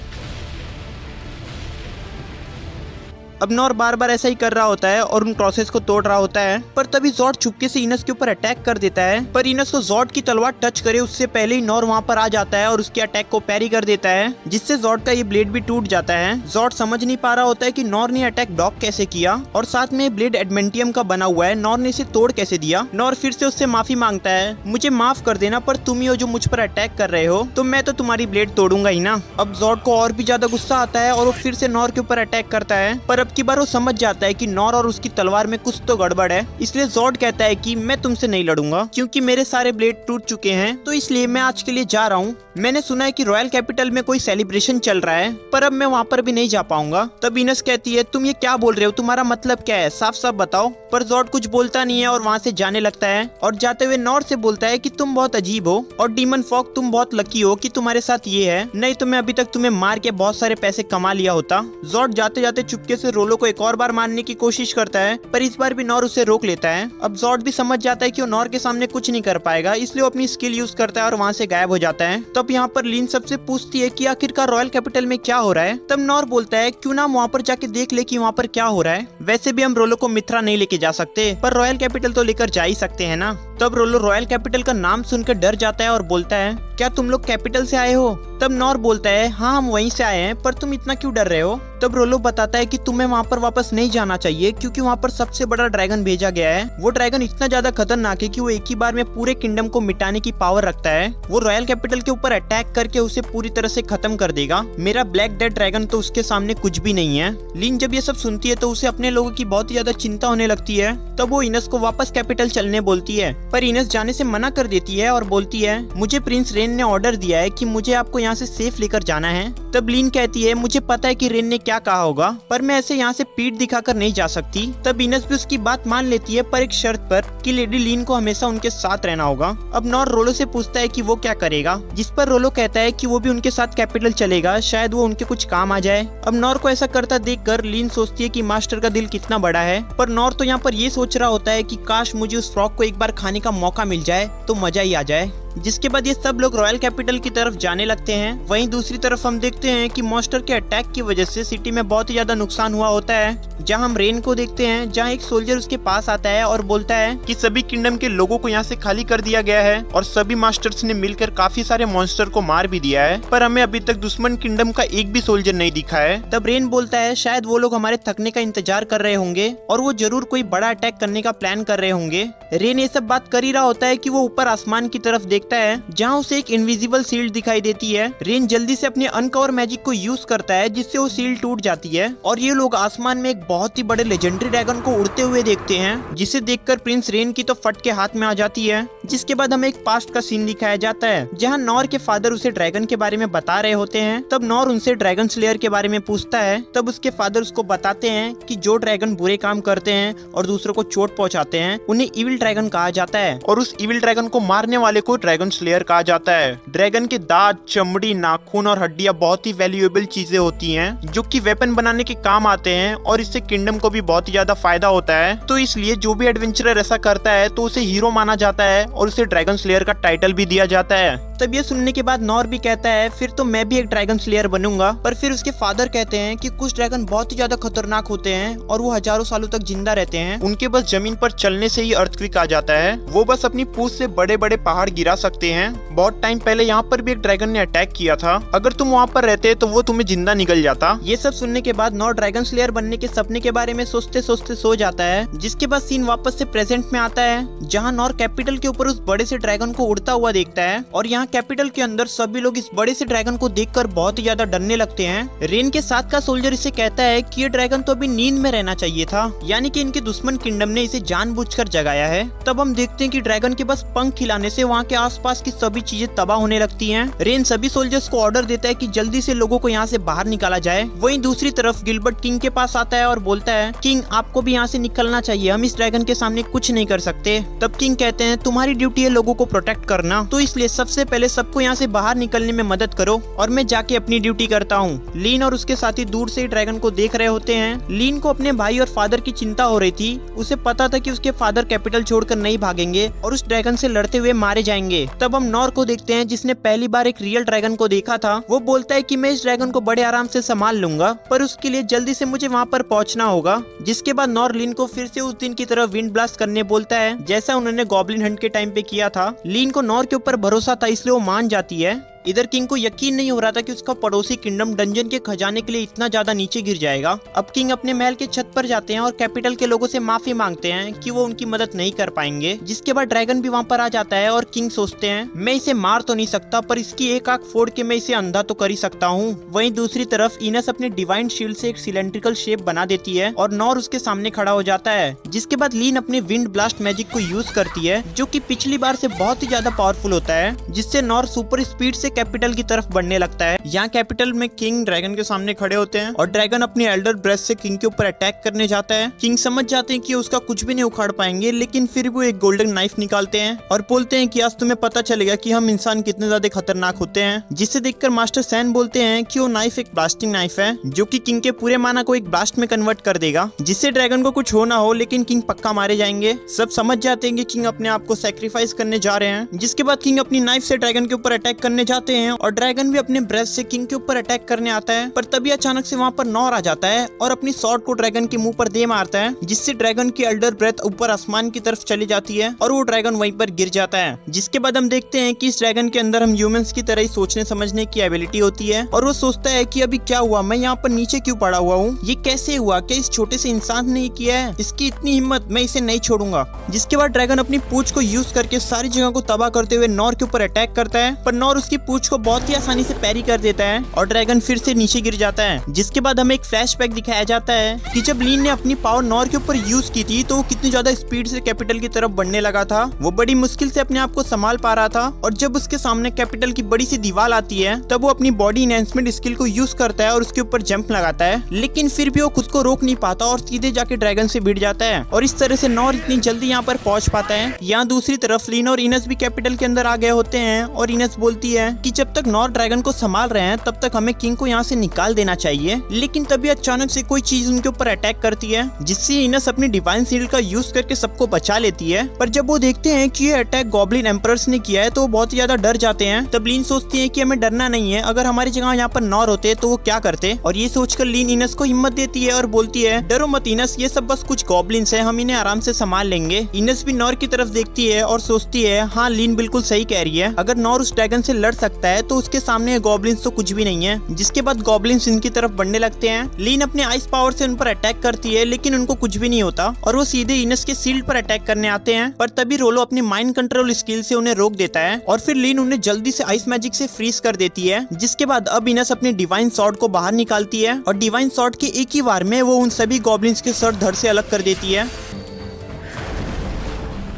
अब नॉर बार बार ऐसा ही कर रहा होता है और उन क्रॉसेस को तोड़ रहा होता है, पर तभी जॉर्ड चुपके से इनस के ऊपर अटैक कर देता है। पर इनस को जॉर्ड की तलवार टच करे उससे पहले ही नॉर वहां पर आ जाता है और उसके अटैक को पैरी कर देता है, जिससे जॉर्ड का ये ब्लेड भी टूट जाता है। जॉर्ड समझ नहीं पा रहा होता है कि नॉर ने अटैक डॉक कैसे किया और साथ में ब्लेड एडमेंटियम का बना हुआ है, नॉर ने इसे तोड़ कैसे दिया। नॉर फिर से उससे माफी मांगता है, मुझे माफ कर देना, पर तुम ही हो जो मुझ पर अटैक कर रहे हो, तो मैं तो तुम्हारी ब्लेड तोड़ूंगा ही ना। अब जॉर्ड को और भी ज्यादा गुस्सा आता है और वो फिर से नॉर के ऊपर अटैक करता है, पर अब की बार वो समझ जाता है कि नॉर और उसकी तलवार में कुछ तो गड़बड़ है। इसलिए जॉर्ड कहता है कि मैं तुमसे नहीं लड़ूंगा, क्योंकि मेरे सारे ब्लेड टूट चुके हैं, तो इसलिए मैं आज के लिए जा रहा हूँ। मैंने सुना है कि रॉयल कैपिटल में कोई सेलिब्रेशन चल रहा है, पर अब मैं वहाँ पर भी नहीं जा पाऊंगा। तब इनस कहती है तुम ये क्या बोल रहे हो, तुम्हारा मतलब क्या है, साफ साफ बताओ। पर जॉर्ड कुछ बोलता नहीं है और वहाँ से जाने लगता है और जाते हुए नॉर से बोलता है कि तुम बहुत अजीब हो और डीमन फॉग तुम बहुत लकी हो कि तुम्हारे साथ ये है, नहीं तो मैं अभी तक तुम्हें मार के बहुत सारे पैसे कमा लिया होता। जॉर्ड जाते जाते चुपके से रोलो को एक और बार मारने की कोशिश करता है, पर इस बार भी नॉर उसे रोक लेता है। अब जॉर्ड भी समझ जाता है कि वो नॉर के सामने कुछ नहीं कर पाएगा, इसलिए वो अपनी स्किल यूज करता है और वहाँ से गायब हो जाता है। तब यहाँ पर लीन सबसे पूछती है कि आखिरकार रॉयल कैपिटल में क्या हो रहा है। तब नॉर बोलता है क्यों ना हम वहाँ पर जाके देख ले कि वहाँ पर क्या हो रहा है। वैसे भी हम रोलो को मित्रा नहीं लेके जा सकते, पर रॉयल कैपिटल तो लेकर जा ही सकते हैं ना। तब रोलो रॉयल कैपिटल का नाम सुनकर डर जाता है और बोलता है क्या तुम लोग कैपिटल से आए हो। तब नॉर बोलता है हाँ हम वहीं से आए हैं, पर तुम इतना क्यों डर रहे हो। तब रोलो बताता है कि तुम्हें वहाँ पर वापस नहीं जाना चाहिए, क्योंकि वहाँ पर सबसे बड़ा ड्रैगन भेजा गया है। वो ड्रैगन इतना ज्यादा खतरनाक है कि वो एक ही बार में पूरे किंगडम को मिटाने की पावर रखता है। वो रॉयल कैपिटल के ऊपर अटैक करके उसे पूरी तरह से खत्म कर देगा। मेरा ब्लैक डेड ड्रैगन तो उसके सामने कुछ भी नहीं है। लीन जब ये सब सुनती है तो उसे अपने लोगों की बहुत ही ज्यादा चिंता होने लगती है। तब वो इनस को वापस कैपिटल चलने बोलती है, पर इनस जाने से मना कर देती है और बोलती है मुझे प्रिंस रेन ने ऑर्डर दिया है कि मुझे आपको यहाँ से सेफ लेकर जाना है। तब लीन कहती है मुझे पता है कि रेन ने क्या कहा होगा, पर मैं ऐसे यहाँ से पीठ दिखाकर नहीं जा सकती। तब इनस भी उसकी बात मान लेती है, पर एक शर्त पर कि लेडी लीन को हमेशा उनके साथ रहना होगा। अब नॉर रोलो से पूछता है कि वो क्या करेगा, जिस पर रोलो कहता है कि वो भी उनके साथ कैपिटल चलेगा, शायद वो उनके कुछ काम आ जाए। अब नॉर को ऐसा करता देखकर लीन सोचती है कि मास्टर का दिल कितना बड़ा है, पर नॉर तो यहाँ पर ये सोच रहा होता है कि काश मुझे उस फ्रॉग को एक बार खाने का मौका मिल जाए तो मजा ही आ जाए। जिसके बाद ये सब लोग रॉयल कैपिटल की तरफ जाने लगते हैं। वहीं दूसरी तरफ हम देखते हैं कि मॉन्स्टर के अटैक की वजह से सिटी में बहुत ही ज्यादा नुकसान हुआ होता है। जहां हम रेन को देखते हैं, जहां एक सोल्जर उसके पास आता है और बोलता है कि सभी किंगडम के लोगों को यहाँ से खाली कर दिया गया है और सभी मास्टर्स ने मिलकर काफी सारे मॉन्स्टर को मार भी दिया है, पर हमें अभी तक दुश्मन किंगडम का एक भी सोल्जर नहीं दिखा है। तब रेन बोलता है शायद वो लोग हमारे थकने का इंतजार कर रहे होंगे और वो जरूर कोई बड़ा अटैक करने का प्लान कर रहे होंगे। रेन ये सब बात कर ही रहा होता है कि वो ऊपर आसमान की तरफ देखता है, जहाँ उसे एक इनविजिबल शील्ड दिखाई देती है। रेन जल्दी से अपने अनकवर मैजिक को यूज करता है, जिससे वो शील्ड टूट जाती है और ये लोग आसमान में एक बहुत ही बड़े लेजेंडरी ड्रैगन को उड़ते हुए देखते हैं, जिसे देखकर प्रिंस रेन की तो फट के हाथ में आ जाती है। जिसके बाद हमें एक पास्ट का सीन दिखाया जाता है, जहाँ नॉर के फादर उसे ड्रैगन के बारे में बता रहे होते हैं। तब नॉर उनसे ड्रैगन स्लेयर के बारे में पूछता है। तब उसके फादर उसको बताते हैं कि जो ड्रैगन बुरे काम करते हैं और दूसरों को चोट पहुंचाते हैं, उन्हें इविल ड्रैगन कहा जाता है और उस इविल ड्रैगन को मारने वाले को ड्रैगन स्लेयर कहा जाता है। ड्रैगन के दांत, चमड़ी, नाखून और हड्डियां बहुत ही वैल्यूएबल चीजें होती हैं, जो कि वेपन बनाने के काम आते हैं और इससे किंगडम को भी बहुत ही ज्यादा फायदा होता है। तो इसलिए जो भी एडवेंचरर ऐसा करता है तो उसे हीरो माना जाता है और उसे ड्रैगन स्लेयर का टाइटल भी दिया जाता है। तब ये सुनने के बाद नॉर भी कहता है फिर तो मैं भी एक ड्रैगन स्लेयर बनूंगा। पर फिर उसके फादर कहते हैं कि कुछ ड्रैगन बहुत ही ज्यादा खतरनाक होते हैं और वो हजारों सालों तक जिंदा रहते हैं। उनके बस जमीन पर चलने से ही अर्थक्वेक आ जाता है। वो बस अपनी पूंछ से बड़े बड़े पहाड़ गिरा सकते हैं। बहुत टाइम पहले यहाँ पर भी एक ड्रैगन ने अटैक किया था। अगर तुम वहाँ पर रहते तो वो तुम्हें जिंदा निकल जाता। ये सब सुनने के बाद नॉर ड्रैगन स्लेयर बनने के सपने के बारे में सोचते सोचते सो जाता है। जिसके बाद सीन वापस से प्रेजेंट में आता है, जहाँ नॉर कैपिटल के ऊपर उस बड़े से ड्रैगन को उड़ता हुआ देखता है और यहाँ कैपिटल के अंदर सभी लोग इस बड़े से ड्रैगन को देखकर बहुत ही ज्यादा डरने लगते हैं। रेन के साथ का सोल्जर इसे कहता है कि ये ड्रैगन तो अभी नींद में रहना चाहिए था, यानी कि इनके दुश्मन किंगडम ने इसे जानबूझकर जगाया है। तब हम देखते हैं कि ड्रैगन के बस पंख खिलाने से वहाँ के आसपास की सभी चीजें तबाह होने लगती हैं। रेन सभी सोल्जर्स को ऑर्डर देता है कि जल्दी से लोगों को यहाँ से बाहर निकाला जाए। वहीं दूसरी तरफ गिलबर्ट किंग के पास आता है और बोलता है किंग आपको भी यहाँ से निकलना चाहिए, हम इस ड्रैगन के सामने कुछ नहीं कर सकते। तब किंग कहते हैं तुम्हारी ड्यूटी है लोगों को प्रोटेक्ट करना, तो इसलिए सबसे पहले सबको यहाँ से बाहर निकलने में मदद करो और मैं जाके अपनी ड्यूटी करता हूँ। लीन और उसके साथी दूर से ड्रैगन को देख रहे होते हैं। लीन को अपने भाई और फादर की चिंता हो रही थी। उसे पता था कि उसके फादर कैपिटल छोड़कर नहीं भागेंगे और उस ड्रैगन से लड़ते हुए मारे जाएंगे। तब हम नॉर को देखते हैं, जिसने पहली बार एक रियल ड्रैगन को देखा था। वो बोलता है कि मैं इस ड्रैगन को बड़े आराम से संभाल लूंगा, पर उसके लिए जल्दी से मुझे वहाँ पर पहुँचना होगा। जिसके बाद नॉर लीन को फिर से उस दिन की तरह विंड ब्लास्ट करने बोलता है, जैसा उन्होंने गॉब्लिन हंट के टाइम पे किया था। लीन को नॉर के ऊपर भरोसा था, इसलिए वो मान जाती है। इधर किंग को यकीन नहीं हो रहा था कि उसका पड़ोसी किंगडम डंजन के खजाने के लिए इतना ज्यादा नीचे गिर जाएगा। अब किंग अपने महल के छत पर जाते हैं और कैपिटल के लोगों से माफी मांगते हैं कि वो उनकी मदद नहीं कर पाएंगे। जिसके बाद ड्रैगन भी वहाँ पर आ जाता है और किंग सोचते हैं मैं इसे मार तो नहीं सकता, पर इसकी एक आंख फोड़ के मैं इसे अंधा तो कर ही सकता हूँ। वहीं दूसरी तरफ इनस अपने डिवाइन शील्ड से एक सिलेंड्रिकल शेप बना देती है और नॉर उसके सामने खड़ा हो जाता है। जिसके बाद लीन अपने विंड ब्लास्ट मैजिक को यूज करती है, जो कि पिछली बार से बहुत ही ज्यादा पावरफुल होता है, जिससे नॉर सुपर स्पीड से कैपिटल की तरफ बढ़ने लगता है। यहाँ कैपिटल में किंग ड्रैगन के सामने खड़े होते हैं और ड्रैगन अपनी एल्डर ब्रेथ से किंग के ऊपर अटैक करने जाता है। किंग समझ जाते हैं कि उसका कुछ भी नहीं उखाड़ पाएंगे, लेकिन फिर वो एक गोल्डन नाइफ निकालते हैं और बोलते हैं कि आज तुम्हें पता चलेगा कि हम इंसान कितने ज्यादा खतरनाक होते हैं। जिसे देखकर मास्टर सैन बोलते हैं कि वो नाइफ एक ब्लास्टिंग नाइफ है, जो कि किंग के पूरे माना को एक ब्लास्ट में कन्वर्ट कर देगा, जिससे ड्रैगन को कुछ हो ना हो, लेकिन किंग पक्का मारे जाएंगे। सब समझ जाते हैं कि किंग अपने आप को सैक्रिफाइस करने जा रहे हैं। जिसके बाद किंग अपनी नाइफ से ड्रैगन के ऊपर अटैक करने जाते हैं और ड्रैगन भी अपने ब्रेथ से किंग के ऊपर अटैक करने आता है। पर तभी अचानक से वहाँ पर नॉर आ जाता है और अपनी स्वॉर्ड को ड्रैगन के मुंह पर दे मारता है, जिससे ड्रैगन की एल्डर ब्रेथ ऊपर आसमान की तरफ चली जाती है और वो ड्रैगन वहीं पर गिर जाता है। जिसके बाद हम देखते हैं कि इस ड्रैगन के अंदर हम ह्यूमंस की तरह ही सोचने समझने की एबिलिटी होती है और वो सोचता है कि अभी क्या हुआ, मैं यहाँ पर नीचे क्यों पड़ा हुआ हूँ, ये कैसे हुआ, क्या इस छोटे से इंसान ने किया है, इसकी इतनी हिम्मत, मैं इसे नहीं छोड़ूंगा। जिसके बाद ड्रैगन अपनी पूंछ को यूज करके सारी जगह को तबाह करते हुए नॉर के ऊपर अटैक करता है, पर नॉर उसकी पूंछ को बहुत ही आसानी से पैरी कर देता है और ड्रैगन फिर से नीचे गिर जाता है। जिसके बाद हमें एक फ्लैशबैक दिखाया जाता है कि जब लीन ने अपनी पावर नॉर के ऊपर यूज की थी तो वो कितनी ज्यादा स्पीड से कैपिटल की तरफ बढ़ने लगा था। वो बड़ी मुश्किल से अपने आप को संभाल पा रहा था और जब उसके सामने कैपिटल की बड़ी सी दीवार आती है तब वो अपनी बॉडी एनहांसमेंट स्किल को यूज करता है और उसके ऊपर जंप लगाता है, लेकिन फिर भी वो खुद को रोक नहीं पाता और सीधे जाके ड्रैगन से भिड़ जाता है और इस तरह से नॉर इतनी जल्दी यहाँ पर पहुंच पाता है। यहाँ दूसरी तरफ लीन और इनस भी कैपिटल के अंदर आ गए होते हैं और इनस बोलती है कि जब तक नॉर ड्रैगन को संभाल रहे हैं तब तक हमें किंग को यहाँ से निकाल देना चाहिए। लेकिन तभी अचानक से कोई चीज उनके ऊपर अटैक करती है, जिससे इनस अपनी डिवाइन शील्ड का यूज करके सबको बचा लेती है। पर जब वो देखते हैं कि ये अटैक गॉब्लिन एम्परर्स ने किया है तो वो बहुत ज्यादा डर जाते हैं। तब लीन सोचती है कि हमें डरना नहीं है, अगर हमारी जगह यहाँ पर नॉर होते तो वो क्या करते। और ये सोचकर लीन इनस को हिम्मत देती है और बोलती है डरो मत इनस, ये सब बस कुछ गॉब्लिन्स हैं, हम इन्हें आराम से संभाल लेंगे। इनस भी नॉर की तरफ देखती है और सोचती है हाँ लीन बिल्कुल सही कह रही है, अगर नॉर उस ड्रैगन से लड़ सकता है तो उसके सामने गॉब्लिन्स तो कुछ भी नहीं है। जिसके बाद गॉब्लिन्स इनकी तरफ बढ़ने लगते हैं। लीन अपने आइस पावर से उन पर अटैक करती है लेकिन उनको कुछ भी नहीं होता और वो सीधे इनस के शील्ड पर अटैक करने आते हैं। पर तभी रोलो अपनी माइंड कंट्रोल स्किल से उन्हें रोक देता है और फिर लीन उन्हें जल्दी से आइस मैजिक से फ्रीज कर देती है। जिसके बाद अब इनस अपनी डिवाइन सॉर्ड को बाहर निकालती है और डिवाइन सॉर्ड के एक ही वार में वो उन सभी गॉब्लिन्स के सर धड़ से अलग कर देती है।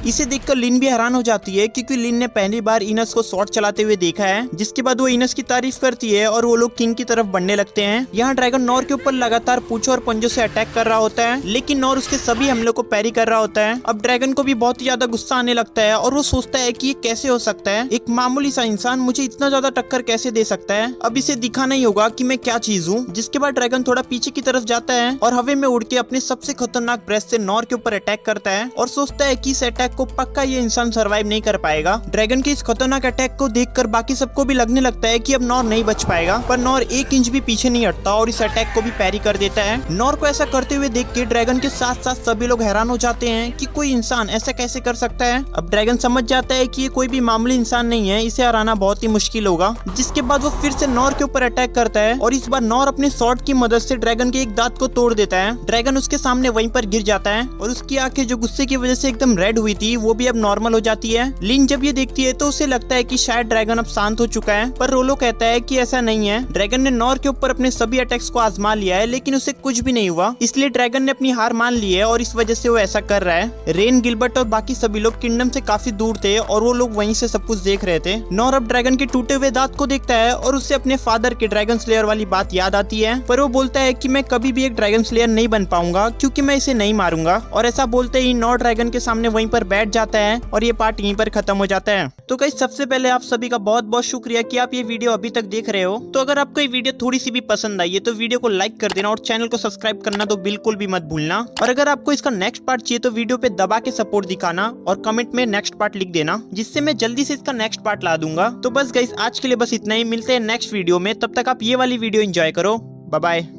इसे देखकर लिन भी हैरान हो जाती है क्योंकि लिन ने पहली बार इनस को शॉट चलाते हुए देखा है। जिसके बाद वो इनस की तारीफ करती है और वो लोग किंग की तरफ बढ़ने लगते हैं। यहाँ ड्रैगन नॉर के ऊपर लगातार पूंछों और पंजों से अटैक कर रहा होता है लेकिन नॉर उसके सभी हमलों को पैरी कर रहा होता है। अब ड्रैगन को भी बहुत ही ज्यादा गुस्सा आने लगता है और वो सोचता है कि ये कैसे हो सकता है, एक मामूली सा इंसान मुझे इतना ज्यादा टक्कर कैसे दे सकता है, अब इसे दिखाना ही होगा कि मैं क्या चीज हूँ। जिसके बाद ड्रैगन थोड़ा पीछे की तरफ जाता है और हवा में उड़ के अपने सबसे खतरनाक ब्रेथ से नॉर के ऊपर अटैक करता है और सोचता है कि इस अटैक को पक्का ये इंसान सरवाइव नहीं कर पाएगा। ड्रैगन के इस खतरनाक अटैक को देखकर बाकी सबको भी लगने लगता है कि अब नॉर नहीं बच पाएगा, पर नॉर एक इंच भी पीछे नहीं हटता और इस अटैक को भी पैरी कर देता है। नॉर को ऐसा करते हुए देख के ड्रैगन के साथ साथ सभी लोग हैरान हो जाते हैं कि कोई इंसान ऐसा कैसे कर सकता है। अब ड्रैगन समझ जाता है कि ये कोई भी मामूली इंसान नहीं है, इसे हराना बहुत ही मुश्किल होगा। जिसके बाद वो फिर से नॉर के ऊपर अटैक करता है और इस बार नॉर अपने स्वॉर्ड की मदद से ड्रैगन के एक दांत को तोड़ देता है। ड्रैगन उसके सामने वहीं पर गिर जाता है और उसकी आंखें जो गुस्से की वजह से एकदम रेड हुई थी वो भी अब नॉर्मल हो जाती है। लिन जब ये देखती है तो उसे लगता है कि शायद ड्रैगन अब शांत हो चुका है, पर रोलो कहता है कि ऐसा नहीं है। ड्रैगन ने नॉर के ऊपर अपने सभी अटैक्स को आजमा लिया है लेकिन उसे कुछ भी नहीं हुआ, इसलिए ड्रैगन ने अपनी हार मान ली है और इस वजह से वो ऐसा कर रहा है। रेन, गिलबर्ट और बाकी सभी लोग किंगडम से काफी दूर थे और वो लोग वहीं से सब कुछ देख रहे थे। नॉर अब ड्रैगन के टूटे हुए दांत को देखता है और उससे अपने फादर के ड्रैगन स्लेयर वाली बात याद आती है, पर वो बोलता है कि मैं कभी भी एक ड्रैगन स्लेयर नहीं बन पाऊंगा क्योंकि मैं इसे नहीं मारूंगा। और ऐसा बोलते ही नॉर ड्रैगन के सामने वहीं पर बैठ जाता है और ये पार्ट यहीं पर खत्म हो जाता है। तो गाइस सबसे पहले आप सभी का बहुत बहुत शुक्रिया कि आप ये वीडियो अभी तक देख रहे हो। तो अगर आपको ये वीडियो थोड़ी सी भी पसंद आई है तो वीडियो को लाइक कर देना और चैनल को सब्सक्राइब करना तो बिल्कुल भी मत भूलना। और अगर आपको इसका नेक्स्ट पार्ट चाहिए तो वीडियो पे दबा के सपोर्ट दिखाना और कमेंट में नेक्स्ट पार्ट लिख देना, जिससे मैं जल्दी से इसका नेक्स्ट पार्ट ला दूंगा। तो बस गाइस आज के लिए बस इतना ही, मिलते हैं नेक्स्ट वीडियो में, तब तक आप ये वाली वीडियो एंजॉय करो। Bye bye.